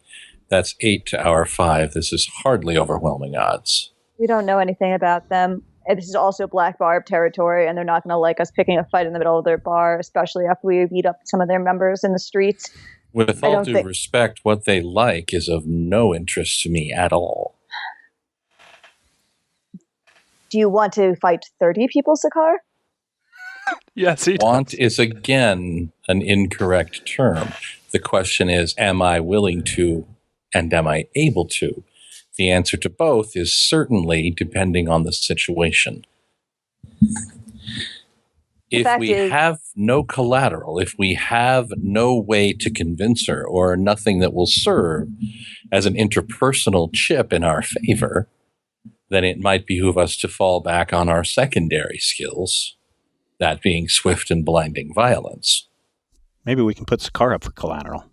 Speaker 5: that's 8 to our 5. This is hardly overwhelming odds.
Speaker 4: We don't know anything about them. And this is also Black Barb territory, and they're not going to like us picking a fight in the middle of their bar, especially after we beat up some of their members in the streets.
Speaker 5: With all due respect, what they like is of no interest to me at all.
Speaker 4: Do you want to fight 30 people, Sakar?
Speaker 3: Yes, he
Speaker 5: Want
Speaker 3: does.
Speaker 5: is again an incorrect term. The question is, am I willing to and am I able to? The answer to both is certainly depending on the situation. If
Speaker 4: fact
Speaker 5: we
Speaker 4: is-
Speaker 5: have no collateral, if we have no way to convince her or nothing that will serve as an interpersonal chip in our favor, then it might behoove us to fall back on our secondary skills, that being swift and blinding violence.
Speaker 1: Maybe we can put Sakar up for collateral.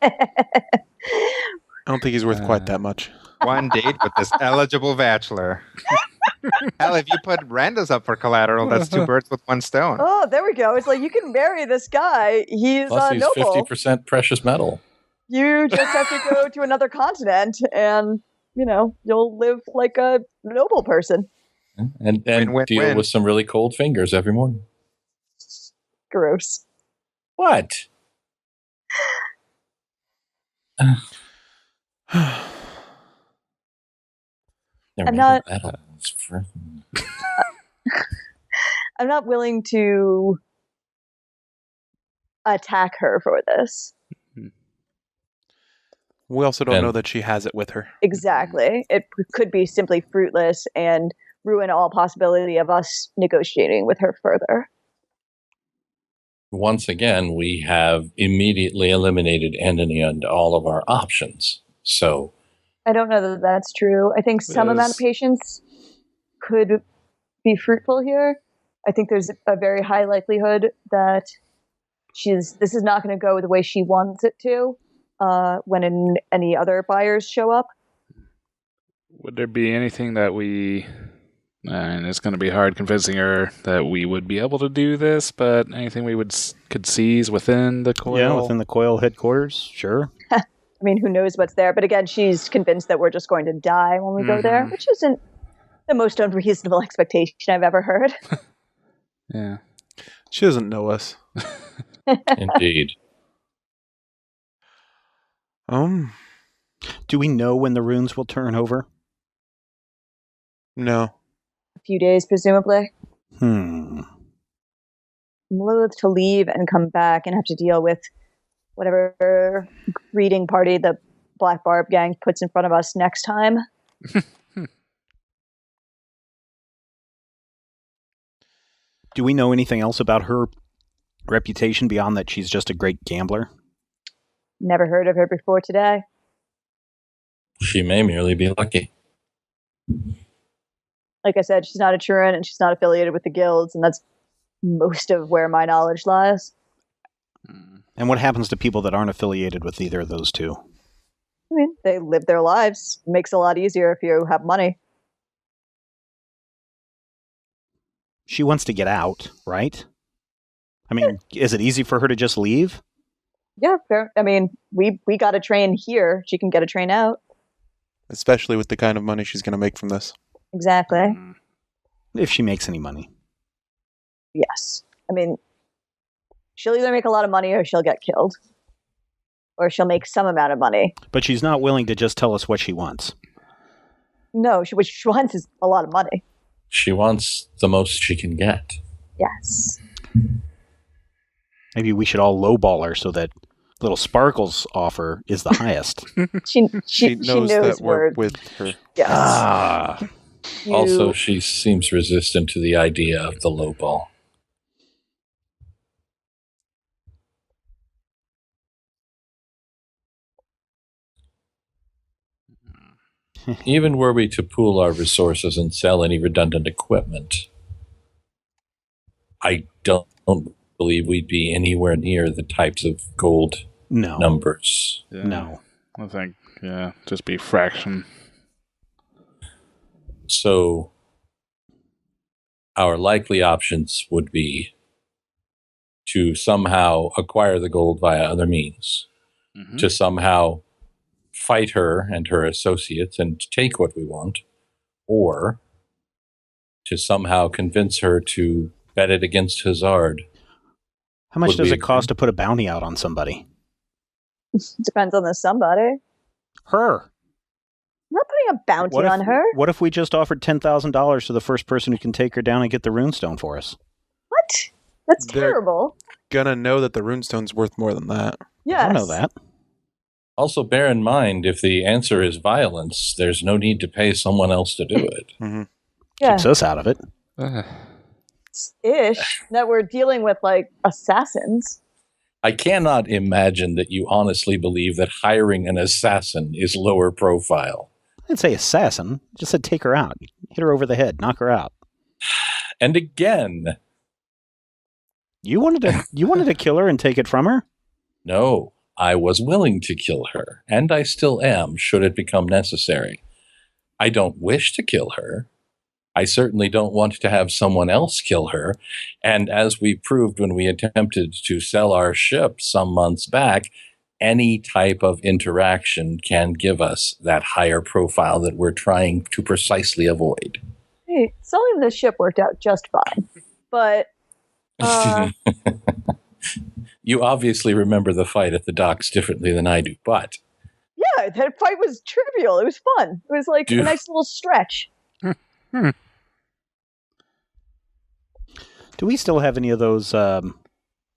Speaker 7: I don't think he's worth quite that much.
Speaker 6: One date with this eligible bachelor. Hell, if you put Randos up for collateral, that's 2 birds with 1 stone.
Speaker 4: Oh, there we go. It's like you can marry this guy. He's
Speaker 5: Plus, he's
Speaker 4: noble.
Speaker 5: 50% precious metal.
Speaker 4: You just have to go to another continent and, you'll live like a noble person.
Speaker 5: And
Speaker 6: Win,
Speaker 5: deal
Speaker 6: win.
Speaker 5: with some really cold fingers every morning.
Speaker 4: Gross.
Speaker 5: What?
Speaker 4: I'm not-
Speaker 5: Metal.
Speaker 4: I'm not willing to attack her for this.
Speaker 7: We also don't
Speaker 5: Ben.
Speaker 7: know that she has it with her.
Speaker 4: Exactly. It could be simply fruitless and ruin all possibility of us negotiating with her further.
Speaker 5: Once again, we have immediately eliminated any and all of our options. So,
Speaker 4: I don't know that that's true. I think some amount of patience could be fruitful here. I think there's a very high likelihood that this is not going to go the way she wants it to when any other buyers show up.
Speaker 3: Would there be anything that and it's going to be hard convincing her that we would be able to do this, but anything we could seize within the coil?
Speaker 1: Yeah, within the coil headquarters, sure.
Speaker 4: I mean, who knows what's there? But again, she's convinced that we're just going to die when we go there, which isn't the most unreasonable expectation I've ever heard.
Speaker 3: Yeah.
Speaker 7: She doesn't know us.
Speaker 5: indeed.
Speaker 1: Do we know when the runes will turn over?
Speaker 7: No.
Speaker 4: A few days, presumably.
Speaker 1: Hmm.
Speaker 4: I'm loath to leave and come back and have to deal with whatever greeting party the Black Barb gang puts in front of us next time.
Speaker 1: Do we know anything else about her reputation beyond that she's just a great gambler?
Speaker 4: Never heard of her before today.
Speaker 5: She may merely be lucky.
Speaker 4: Like I said, she's not a Truant and she's not affiliated with the guilds, and that's most of where my knowledge lies.
Speaker 1: And what happens to people that aren't affiliated with either of those two?
Speaker 4: I mean, they live their lives. It makes it a lot easier if you have money.
Speaker 1: She wants to get out, right? I mean, is it easy for her to just leave?
Speaker 4: Yeah, fair. I mean, we got a train here. She can get a train out.
Speaker 7: Especially with the kind of money she's going to make from this.
Speaker 4: Exactly.
Speaker 1: If she makes any money.
Speaker 4: Yes. I mean, she'll either make a lot of money or she'll get killed. Or she'll make some amount of money.
Speaker 1: But she's not willing to just tell us what she wants.
Speaker 4: No, what she wants is a lot of money.
Speaker 5: She wants the most she can get.
Speaker 4: Yes.
Speaker 1: Maybe we should all lowball her so that little Sparkle's offer is the highest.
Speaker 7: She knows that we're
Speaker 4: word.
Speaker 7: with her.
Speaker 4: Yes.
Speaker 1: Ah.
Speaker 5: Also, she seems resistant to the idea of the low ball. Even were we to pool our resources and sell any redundant equipment, I don't believe we'd be anywhere near the types of gold
Speaker 1: No.
Speaker 5: numbers.
Speaker 3: Yeah.
Speaker 1: No.
Speaker 3: I think, just be fraction.
Speaker 5: So our likely options would be to somehow acquire the gold via other means, to somehow fight her and her associates and take what we want, or to somehow convince her to bet it against Hazard.
Speaker 1: How much
Speaker 5: Would
Speaker 1: does
Speaker 5: we
Speaker 1: it cost to put a bounty out on somebody?
Speaker 4: Depends on the somebody.
Speaker 1: Her.
Speaker 4: I'm not putting a bounty on her.
Speaker 1: What if we just offered $10,000 to the first person who can take her down and get the runestone for us?
Speaker 4: What? That's
Speaker 7: They're-
Speaker 4: terrible.
Speaker 7: Gonna know that the runestone's worth more than that.
Speaker 4: Yes.
Speaker 1: I don't know that.
Speaker 5: Also, bear in mind, if the answer is violence, there's no need to pay someone else to do it.
Speaker 7: Mm-hmm.
Speaker 4: Yeah.
Speaker 1: Keeps us out of it.
Speaker 4: Ish. That we're dealing with, like, assassins.
Speaker 5: I cannot imagine that you honestly believe that hiring an assassin is lower profile.
Speaker 1: I didn't say assassin. I just said take her out. Hit her over the head. Knock her out.
Speaker 5: And again,
Speaker 1: You wanted to kill her and take it from her?
Speaker 5: no, I was willing to kill her, and I still am, should it become necessary. I don't wish to kill her. I certainly don't want to have someone else kill her. And as we proved when we attempted to sell our ship some months back, any type of interaction can give us that higher profile that we're trying to precisely avoid.
Speaker 4: Hey, selling the ship worked out just fine. But,
Speaker 5: You obviously remember the fight at the docks differently than I do, but
Speaker 4: yeah, that fight was trivial. It was fun. It was like a nice little stretch.
Speaker 1: Do we still have any of those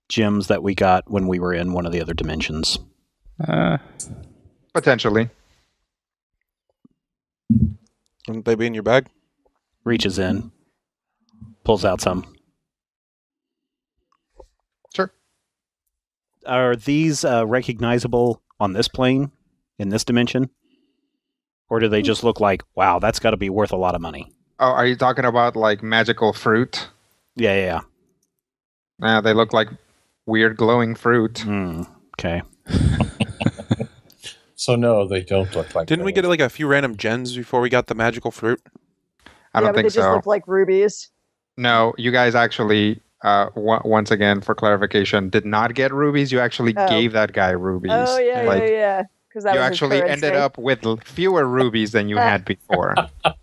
Speaker 1: gems that we got when we were in one of the other dimensions?
Speaker 6: Potentially.
Speaker 7: Wouldn't they be in your bag?
Speaker 1: Reaches in, pulls out some.
Speaker 6: Sure.
Speaker 1: Are these recognizable on this plane, in this dimension? Or do they just look like, wow, that's got to be worth a lot of money?
Speaker 6: Oh, are you talking about like magical fruit?
Speaker 1: Yeah.
Speaker 6: They look like weird glowing fruit.
Speaker 1: Okay.
Speaker 5: so no, they don't look like
Speaker 7: Didn't we get like a few random gems before we got the magical fruit?
Speaker 6: I don't
Speaker 4: but
Speaker 6: think
Speaker 4: they just
Speaker 6: so.
Speaker 4: look like rubies.
Speaker 6: No, you guys actually, once again, for clarification, did not get rubies. You actually gave that guy rubies.
Speaker 4: Oh, yeah,
Speaker 6: Like,
Speaker 4: yeah. Because that
Speaker 6: you
Speaker 4: was
Speaker 6: actually ended up with fewer rubies than you had before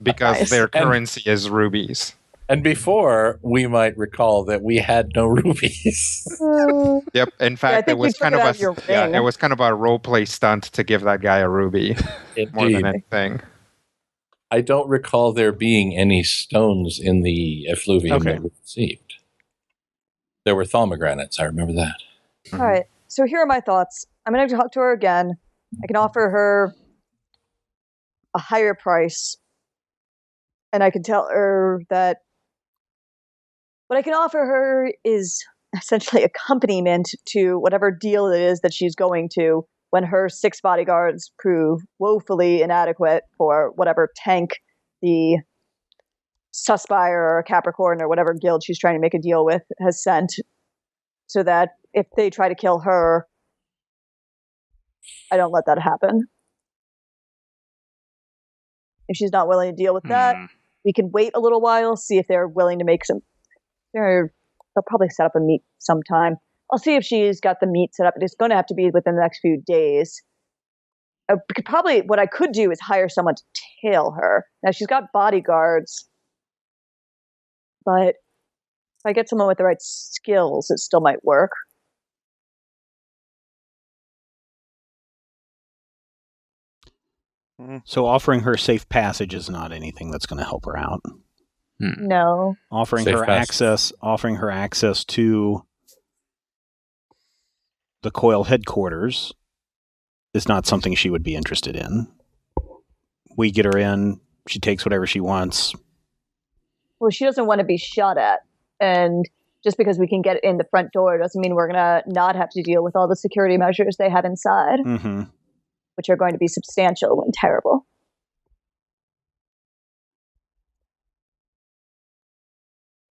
Speaker 6: because
Speaker 4: Nice.
Speaker 6: their currency is rubies.
Speaker 5: And before, we might recall that we had no rubies.
Speaker 6: Yep. In fact,
Speaker 4: think
Speaker 6: it was
Speaker 4: you took
Speaker 6: kind
Speaker 4: it
Speaker 6: of
Speaker 4: out of your ring.
Speaker 6: it was kind of a role play stunt to give that guy a ruby more than
Speaker 5: Indeed.
Speaker 6: anything.
Speaker 5: I don't recall there being any stones in the effluvium that we received. There were thaumogranites, I remember that.
Speaker 4: All right. So here are my thoughts. I'm going to talk to her again. I can offer her a higher price. And I can tell her that what I can offer her is essentially accompaniment to whatever deal it is that she's going to when her 6 bodyguards prove woefully inadequate for whatever tank the Suspire or Capricorn or whatever guild she's trying to make a deal with has sent, so that if they try to kill her, I don't let that happen. If she's not willing to deal with that, we can wait a little while, see if they're willing to make some. They'll probably set up a meet sometime. I'll see if she's got the meet set up. It's going to have to be within the next few days. What I could do is hire someone to tail her. Now, she's got bodyguards, but if I get someone with the right skills, it still might work.
Speaker 1: So offering her safe passage is not anything that's going to help her out.
Speaker 4: No.
Speaker 1: Offering
Speaker 5: Safe
Speaker 1: her access to the Coil headquarters is not something she would be interested in. We get her in, she takes whatever she wants.
Speaker 4: Well, she doesn't want to be shot at. And just because we can get in the front door doesn't mean we're going to not have to deal with all the security measures they have inside, which are going to be substantial and terrible.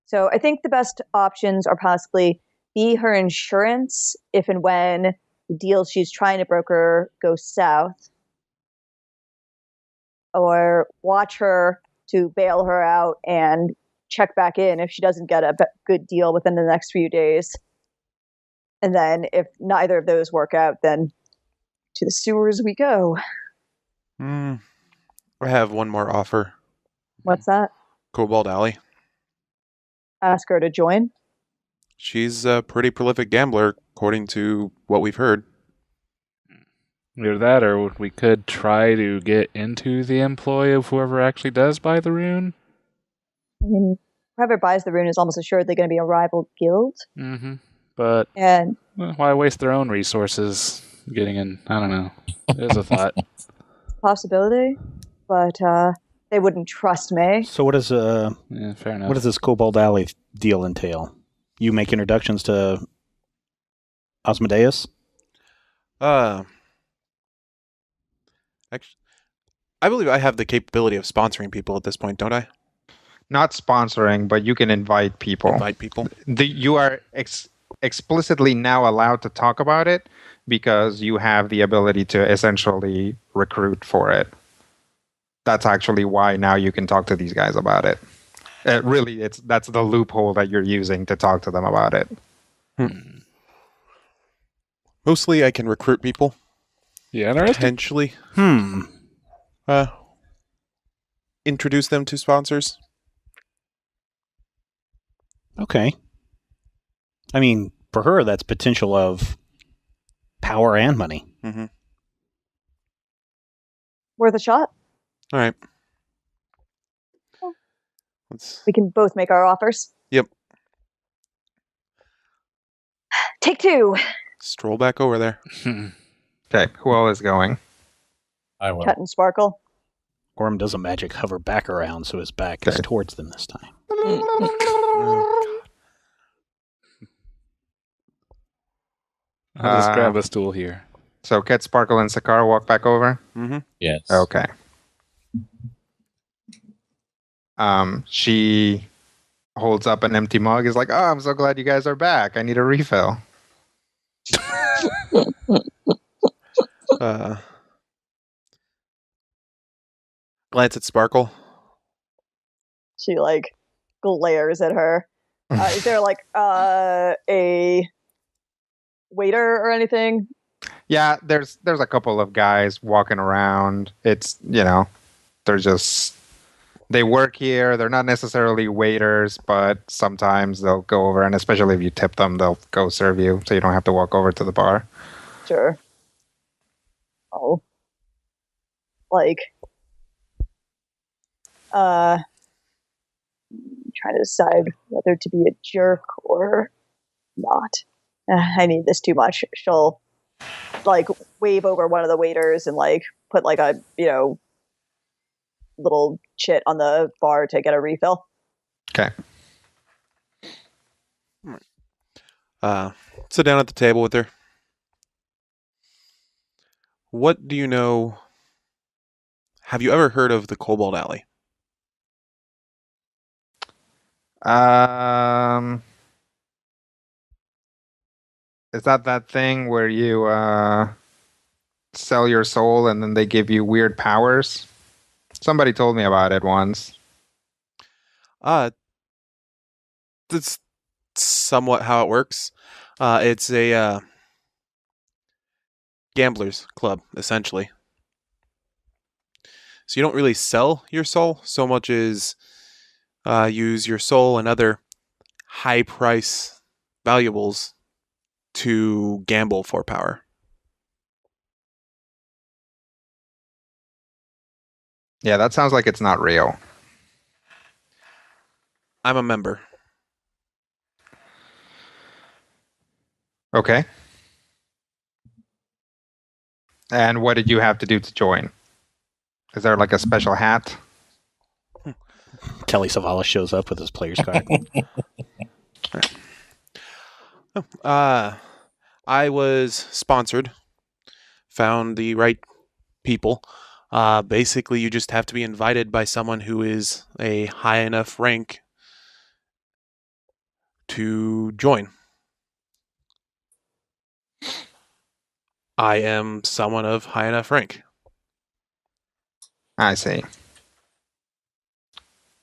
Speaker 4: So I think the best options are possibly be her insurance if and when the deals she's trying to broker go south, or watch her to bail her out and check back in if she doesn't get a good deal within the next few days. And then if neither of those work out, then to the sewers we go.
Speaker 7: I have one more offer.
Speaker 4: What's that?
Speaker 7: Cobalt Alley.
Speaker 4: Ask her to join?
Speaker 7: She's a pretty prolific gambler, according to what we've heard.
Speaker 3: Either that, or we could try to get into the employ of whoever actually does buy the rune.
Speaker 4: I mean, whoever buys the rune is almost assuredly going to be a rival guild.
Speaker 3: Mm-hmm. But
Speaker 4: And
Speaker 3: why waste their own resources getting in? I don't know. There's a thought.
Speaker 4: possibility, but they wouldn't trust me.
Speaker 1: So what does
Speaker 3: Yeah, fair enough.
Speaker 1: what does this Cobalt Alley deal entail? You make introductions to Asmodeus?
Speaker 7: Actually, I believe I have the capability of sponsoring people at this point, don't I?
Speaker 6: Not sponsoring, but you can invite people.
Speaker 7: Invite people.
Speaker 6: You are explicitly now allowed to talk about it because you have the ability to essentially recruit for it. That's actually why now you can talk to these guys about it. Really, that's the loophole that you're using to talk to them about it.
Speaker 7: Mostly I can recruit people.
Speaker 3: Yeah, interesting.
Speaker 7: Potentially. Introduce them to sponsors.
Speaker 1: Okay. I mean, for her, that's potential of power and money.
Speaker 7: Mm-hmm.
Speaker 4: Worth a shot.
Speaker 7: All right.
Speaker 4: We can both make our offers.
Speaker 7: Yep.
Speaker 4: Take two.
Speaker 7: Stroll back over there.
Speaker 6: Okay, who all is going?
Speaker 5: I will.
Speaker 4: Cut and Sparkle.
Speaker 1: Orm does a magic hover back around, so his back is
Speaker 6: Okay.
Speaker 1: towards them this time.
Speaker 3: I'll just grab a stool here.
Speaker 6: So Ket, Sparkle, and Sakar walk back over?
Speaker 7: Mm-hmm.
Speaker 5: Yes.
Speaker 6: Okay. She holds up an empty mug, is like, oh, I'm so glad you guys are back. I need a refill.
Speaker 7: Glance at Sparkle.
Speaker 4: She glares at her. Is there a waiter or anything?
Speaker 6: Yeah, there's a couple of guys walking around. It's, they work here. They're not necessarily waiters, but sometimes they'll go over, and especially if you tip them, they'll go serve you, so you don't have to walk over to the bar.
Speaker 4: Sure. Oh. Trying to decide whether to be a jerk or not. I need this too much. She'll wave over one of the waiters and put a little chit on the bar to get a refill.
Speaker 6: Okay.
Speaker 7: Sit down at the table with her. What do you know? Have you ever heard of the Cobalt Alley?
Speaker 6: Is that thing where you sell your soul and then they give you weird powers? Somebody told me about it once.
Speaker 7: That's somewhat how it works. It's a gambler's club, essentially. So you don't really sell your soul so much as use your soul and other high price valuables to gamble for power.
Speaker 6: Yeah, that sounds like it's not real.
Speaker 7: I'm a member.
Speaker 6: Okay. And what did you have to do to join? Is there a special hat?
Speaker 1: Telly Savalas shows up with his player's card.
Speaker 7: I was sponsored. Found the right people. Basically, you just have to be invited by someone who is a high enough rank to join. I am someone of high enough rank.
Speaker 6: I see.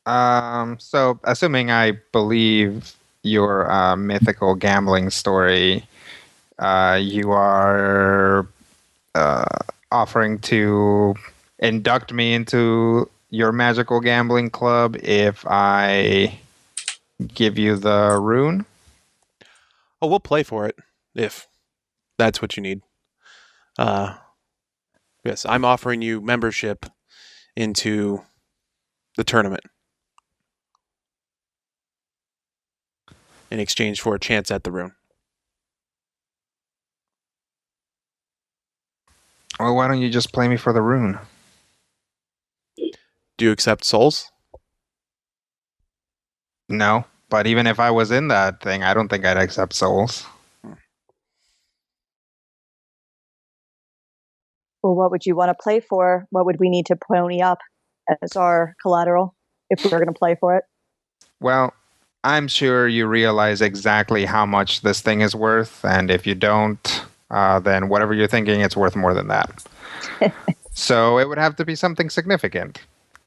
Speaker 6: So assuming I believe your mythical gambling story, you are offering to induct me into your magical gambling club if I give you the rune?
Speaker 7: Oh, we'll play for it if that's what you need. Yes, I'm offering you membership into the tournament. in exchange for a chance at the rune.
Speaker 6: Well, why don't you just play me for the rune?
Speaker 7: Do you accept souls?
Speaker 6: No, but even if I was in that thing, I don't think I'd accept souls.
Speaker 4: Well, what would you want to play for? What would we need to pony up as our collateral if we were going to play for it?
Speaker 6: Well, I'm sure you realize exactly how much this thing is worth, and if you don't, then whatever you're thinking, it's worth more than that. So it would have to be something significant.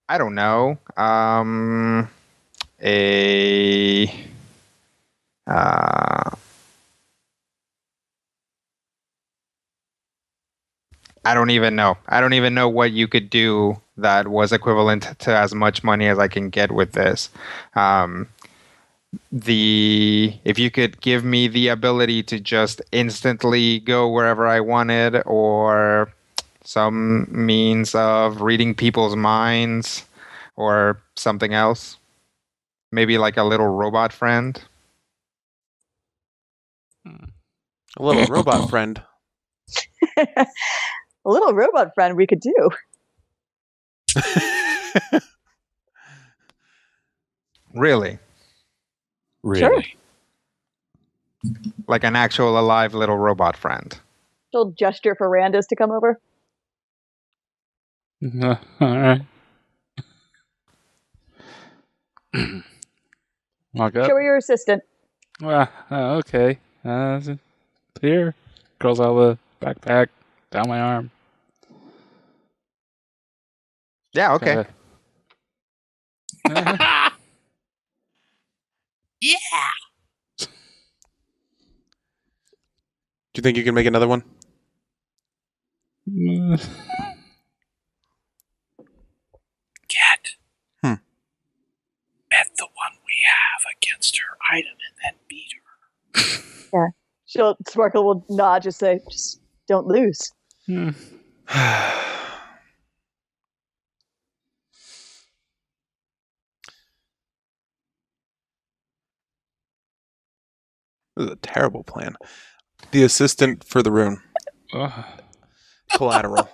Speaker 6: I don't know. I don't even know. I don't even know what you could do that was equivalent to as much money as I can get with this. If you could give me the ability to just instantly go wherever I wanted, or some means of reading people's minds, or something else, maybe like a little robot friend.
Speaker 7: A little robot friend.
Speaker 4: A little robot friend we could do.
Speaker 6: Really?
Speaker 5: Really?
Speaker 4: Sure.
Speaker 6: Like an actual alive little robot friend.
Speaker 4: She'll gesture for Randus to come over.
Speaker 3: All right. Walk up.
Speaker 4: Show her your assistant.
Speaker 3: Well, okay. Here. Curls out the backpack down my arm.
Speaker 6: Yeah, okay.
Speaker 7: Do you think you can make another one?
Speaker 5: Cat.
Speaker 7: Hmm.
Speaker 5: Bet the one we have against her item and then beat her.
Speaker 4: Sparkle will nod, just say, just don't lose.
Speaker 3: Hmm.
Speaker 7: This is a terrible plan. The assistant for the rune.
Speaker 3: Ugh.
Speaker 7: Collateral.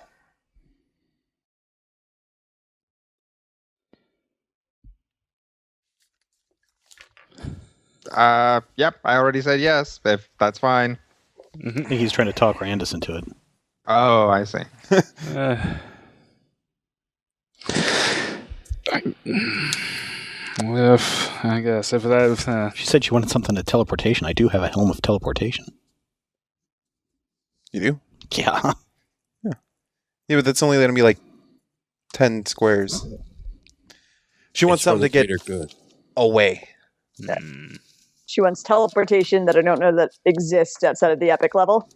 Speaker 6: Yep, I already said yes, if that's fine.
Speaker 1: I think he's trying to talk Randus into it.
Speaker 6: Oh, I see.
Speaker 3: If that
Speaker 1: She said she wanted something to teleportation. I do have a helm of teleportation.
Speaker 7: You do?
Speaker 1: Yeah.
Speaker 7: Yeah, but that's only going to be like 10 squares. She wants something to get
Speaker 5: good.
Speaker 7: away.
Speaker 4: She wants teleportation that I don't know that exists outside of the epic level.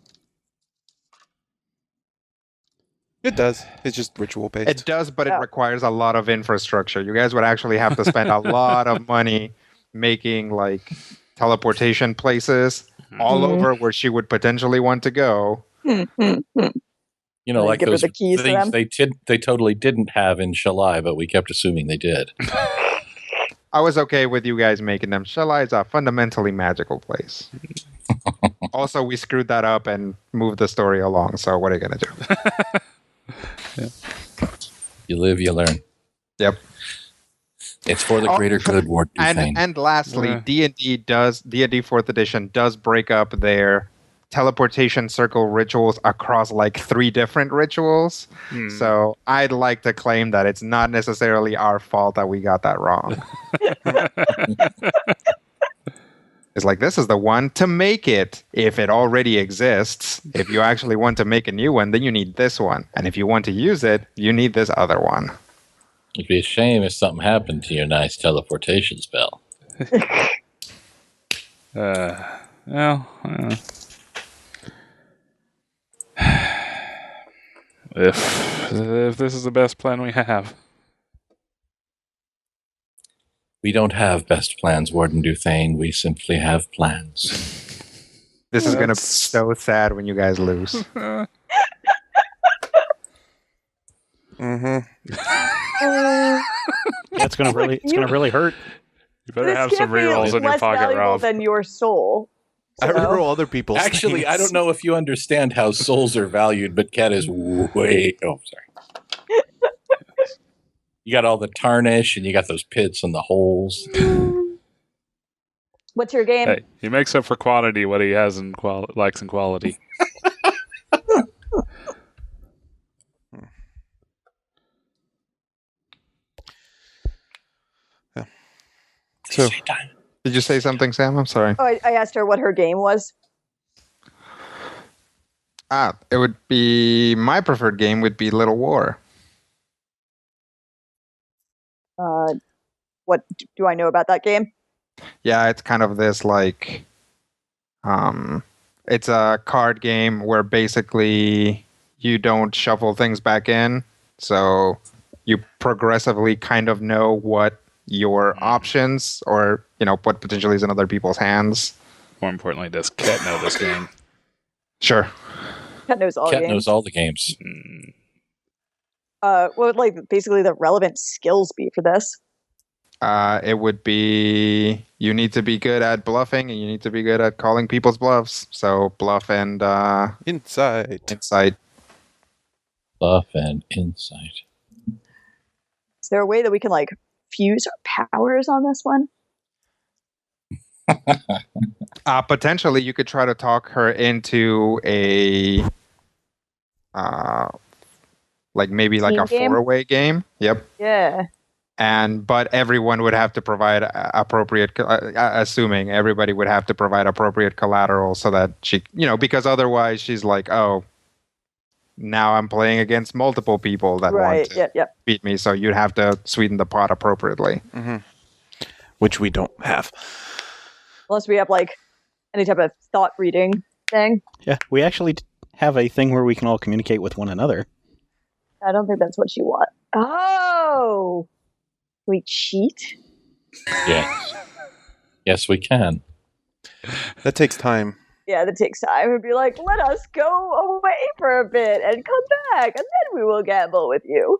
Speaker 7: It does. It's just ritual based.
Speaker 6: It does, but it
Speaker 4: Oh.
Speaker 6: requires a lot of infrastructure. You guys would actually have to spend a lot of money making like teleportation places all over where she would potentially want to go.
Speaker 5: You know,
Speaker 4: They
Speaker 5: like
Speaker 4: give her
Speaker 5: those
Speaker 4: the keys to
Speaker 5: things
Speaker 4: them?
Speaker 5: they totally didn't have in Shalai, but we kept assuming they did.
Speaker 6: I was okay with you guys making them. Shalai is a fundamentally magical place. Also, we screwed that up and moved the story along, so what are you going to do?
Speaker 5: You live, you learn.
Speaker 6: Yep.
Speaker 5: It's for the greater good, Ward Dufane.
Speaker 6: And lastly, D&D 4th edition does break up their teleportation circle rituals across like 3 different rituals. So I'd like to claim that it's not necessarily our fault that we got that wrong. It's like, this is the one to make it if it already exists. If you actually want to make a new one, then you need this one. And if you want to use it, you need this other one.
Speaker 5: It'd be a shame if something happened to your nice teleportation spell.
Speaker 3: If this is the best plan we have.
Speaker 5: We don't have best plans, Warden Dufane. We simply have plans.
Speaker 6: This is going to be so sad when you guys lose.
Speaker 7: Mm-hmm.
Speaker 1: Yeah, it's gonna really hurt.
Speaker 3: You better
Speaker 4: This
Speaker 3: have
Speaker 4: can't
Speaker 3: some
Speaker 4: be
Speaker 3: rerolls in your
Speaker 4: less
Speaker 3: pocket,
Speaker 4: valuable
Speaker 3: Ralph.
Speaker 4: than your soul.
Speaker 7: I
Speaker 4: So-
Speaker 7: reroll other people's
Speaker 5: Actually, I
Speaker 7: things.
Speaker 5: don't know if you understand how souls are valued, but Cat is way. Oh, sorry. You got all the tarnish, and you got those pits and the holes.
Speaker 4: What's your game?
Speaker 3: Hey, he makes up for quantity what he has in likes in quality.
Speaker 7: So,
Speaker 6: Did you say something, Sam? I'm sorry.
Speaker 4: Oh, I asked her what her game was.
Speaker 6: It would be my preferred game would be Little War.
Speaker 4: What do I know about that game?
Speaker 6: Yeah, it's kind of this like, it's a card game where basically you don't shuffle things back in, so you progressively kind of know what your options or what potentially is in other people's hands.
Speaker 3: More importantly, does Ket know this game?
Speaker 6: Sure.
Speaker 4: Cat knows all
Speaker 5: Cat
Speaker 4: games.
Speaker 5: knows all the games.
Speaker 4: What would like basically the relevant skills be for this?
Speaker 6: It would be you need to be good at bluffing and you need to be good at calling people's bluffs. So bluff and
Speaker 7: insight.
Speaker 6: insight.
Speaker 5: Bluff and insight.
Speaker 4: Is there a way that we can like fuse our powers on this one?
Speaker 6: Potentially, you could try to talk her into a like maybe like
Speaker 4: Team
Speaker 6: a
Speaker 4: game?
Speaker 6: four-way game. Yep.
Speaker 4: Yeah.
Speaker 6: But everyone would have to provide appropriate, assuming everybody would have to provide appropriate collateral so that she, because otherwise she's like, oh, now I'm playing against multiple people that want to beat me. So you'd have to sweeten the pot appropriately.
Speaker 7: Mm-hmm. Which we don't have.
Speaker 4: Unless we have like any type of thought reading thing.
Speaker 1: Yeah, we actually have a thing where we can all communicate with one another.
Speaker 4: I don't think that's what you want. Oh, we cheat?
Speaker 5: Yes. Yes, we can.
Speaker 7: That takes time.
Speaker 4: Yeah, that takes time. It'd be like, let us go away for a bit and come back, and then we will gamble with you.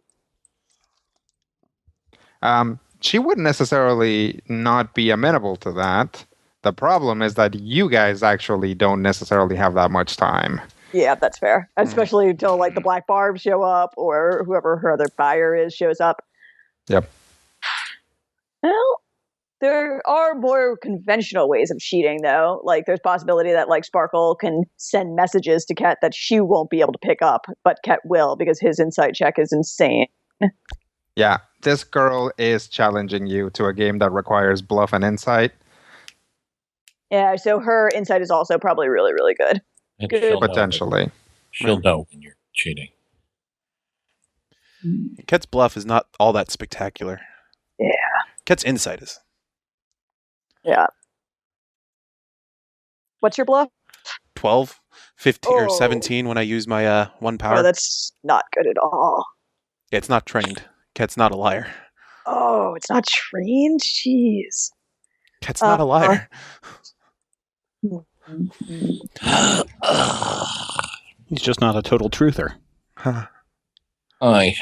Speaker 6: She wouldn't necessarily not be amenable to that. The problem is that you guys actually don't necessarily have that much time.
Speaker 4: Yeah, that's fair. Especially until like the Black Barb show up or whoever her other buyer is shows up.
Speaker 6: Yep.
Speaker 4: Well, there are more conventional ways of cheating, though. Like, there's possibility that like Sparkle can send messages to Ket that she won't be able to pick up, but Ket will because his insight check is insane.
Speaker 6: Yeah, this girl is challenging you to a game that requires bluff and insight.
Speaker 4: Yeah, so her insight is also probably really, really good.
Speaker 5: And
Speaker 4: Good.
Speaker 5: she'll know
Speaker 6: Potentially.
Speaker 5: She'll know when you're cheating.
Speaker 7: Ket's bluff is not all that spectacular.
Speaker 4: Yeah.
Speaker 7: Ket's insight is.
Speaker 4: Yeah. What's your bluff?
Speaker 7: 12, 15, or
Speaker 4: Oh.
Speaker 7: 17 when I use my 1 power.
Speaker 4: Oh, that's not good at all.
Speaker 7: Yeah, it's not trained. Ket's not a liar.
Speaker 4: Oh, it's not trained? Jeez.
Speaker 7: Ket's not a liar.
Speaker 1: He's just not a total truther.
Speaker 7: Huh.
Speaker 5: Aye.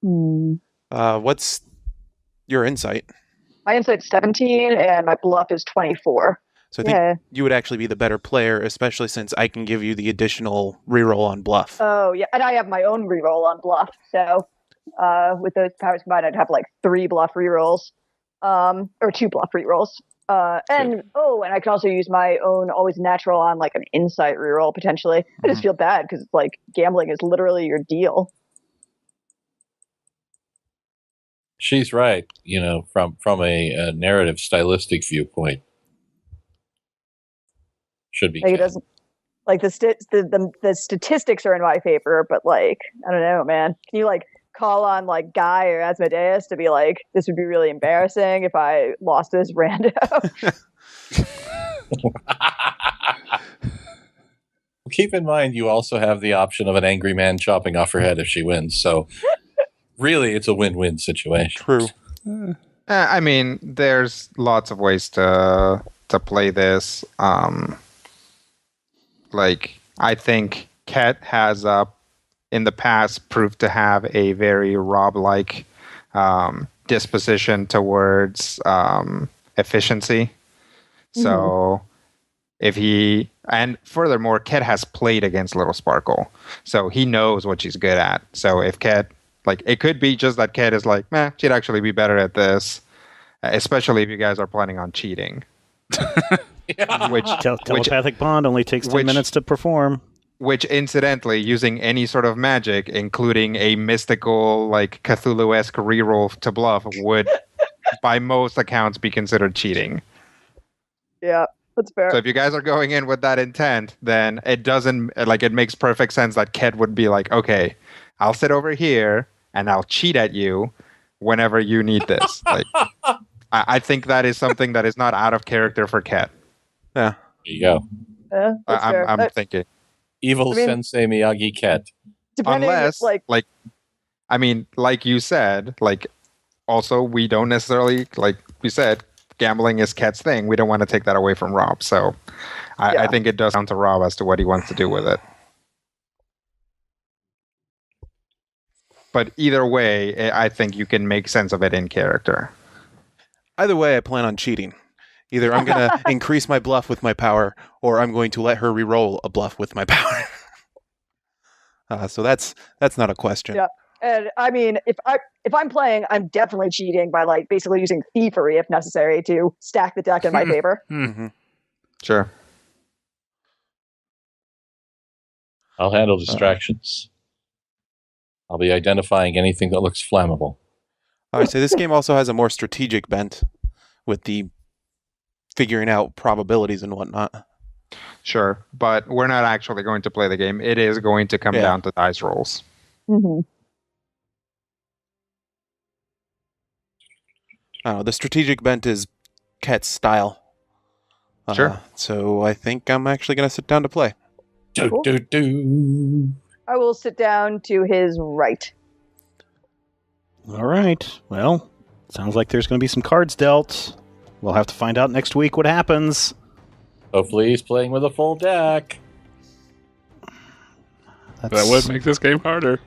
Speaker 7: What's your insight?
Speaker 4: My insight's 17 and my bluff is 24.
Speaker 7: So I think
Speaker 4: Yeah.
Speaker 7: you would actually be the better player, especially since I can give you the additional reroll on bluff.
Speaker 4: Oh, yeah. And I have my own reroll on bluff. So with those powers combined, I'd have like 3 bluff rerolls. Or 2 bluff rerolls. And I can also use my own always natural on like an insight reroll potentially. I just feel bad because it's like gambling is literally your deal.
Speaker 5: She's right, from a narrative stylistic viewpoint. Should be.
Speaker 4: Like it
Speaker 5: Cat.
Speaker 4: doesn't like the statistics are in my favor, but like I don't know, man. Can you like call on like Guy or Asmodeus to be like, this would be really embarrassing if I lost this rando?
Speaker 5: Keep in mind, you also have the option of an angry man chopping off her head if she wins. So, really, it's a win-win situation.
Speaker 7: True.
Speaker 6: I mean, there's lots of ways to play this. Like, I think Ket has in the past proved to have a very Rob-like disposition towards efficiency. So if he, and furthermore, Ket has played against Little Sparkle, so he knows what she's good at. So if Ket, like, it could be just that Ket is like, she'd actually be better at this, especially if you guys are planning on cheating.
Speaker 1: Telepathic bond only takes 10 minutes to perform.
Speaker 6: Which, incidentally, using any sort of magic, including a mystical, like, Cthulhu-esque reroll to bluff, would, by most accounts, be considered cheating.
Speaker 4: Yeah, that's fair.
Speaker 6: So if you guys are going in with that intent, then it doesn't, like, it makes perfect sense that Ket would be like, okay, I'll sit over here and I'll cheat at you whenever you need this. Like, I think that is something that is not out of character for Ket.
Speaker 7: Yeah.
Speaker 5: There you go.
Speaker 4: Yeah, that's fair.
Speaker 6: I'm thinking.
Speaker 5: Evil Sensei Miyagi Ket.
Speaker 4: Depending,
Speaker 6: Unless,
Speaker 4: like,
Speaker 6: like you said, like, also, we don't necessarily, like we said, gambling is Ket's thing. We don't want to take that away from Rob. So I think it does down to Rob as to what he wants to do with it. But either way, I think you can make sense of it in character.
Speaker 7: Either way, I plan on cheating. Either I'm going to increase my bluff with my power, or I'm going to let her re-roll a bluff with my power. So that's not a question.
Speaker 4: Yeah. And I mean, if I'm playing, I'm definitely cheating by, like, basically using thievery if necessary to stack the deck in my favor.
Speaker 7: Mm-hmm.
Speaker 6: Sure.
Speaker 5: I'll handle distractions. I'll be identifying anything that looks flammable.
Speaker 7: I would say this game also has a more strategic bent with the figuring out probabilities and whatnot.
Speaker 6: Sure. But we're not actually going to play the game. It is going to come down to dice rolls.
Speaker 4: Mm-hmm.
Speaker 7: The strategic bent is Ket's style.
Speaker 6: Sure.
Speaker 7: So I think I'm actually going to sit down to play.
Speaker 4: Cool. I will sit down to his right.
Speaker 1: All right. Well, sounds like there's going to be some cards dealt. We'll have to find out next week what happens.
Speaker 5: Hopefully he's playing with a full deck.
Speaker 3: That would make this game harder.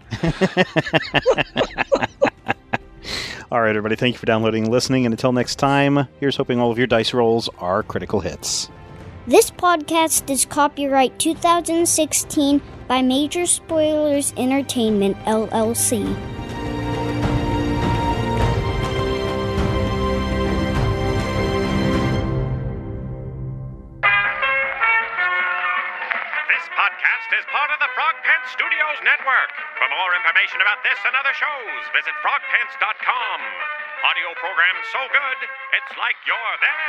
Speaker 1: All right, everybody. Thank you for downloading and listening. And until next time, here's hoping all of your dice rolls are critical hits.
Speaker 8: This podcast is copyright 2016 by Major Spoilers Entertainment, LLC.
Speaker 9: This podcast is part of the Frog Pants Studios Network. For more information about this and other shows, visit frogpants.com. Audio program so good, it's like you're there.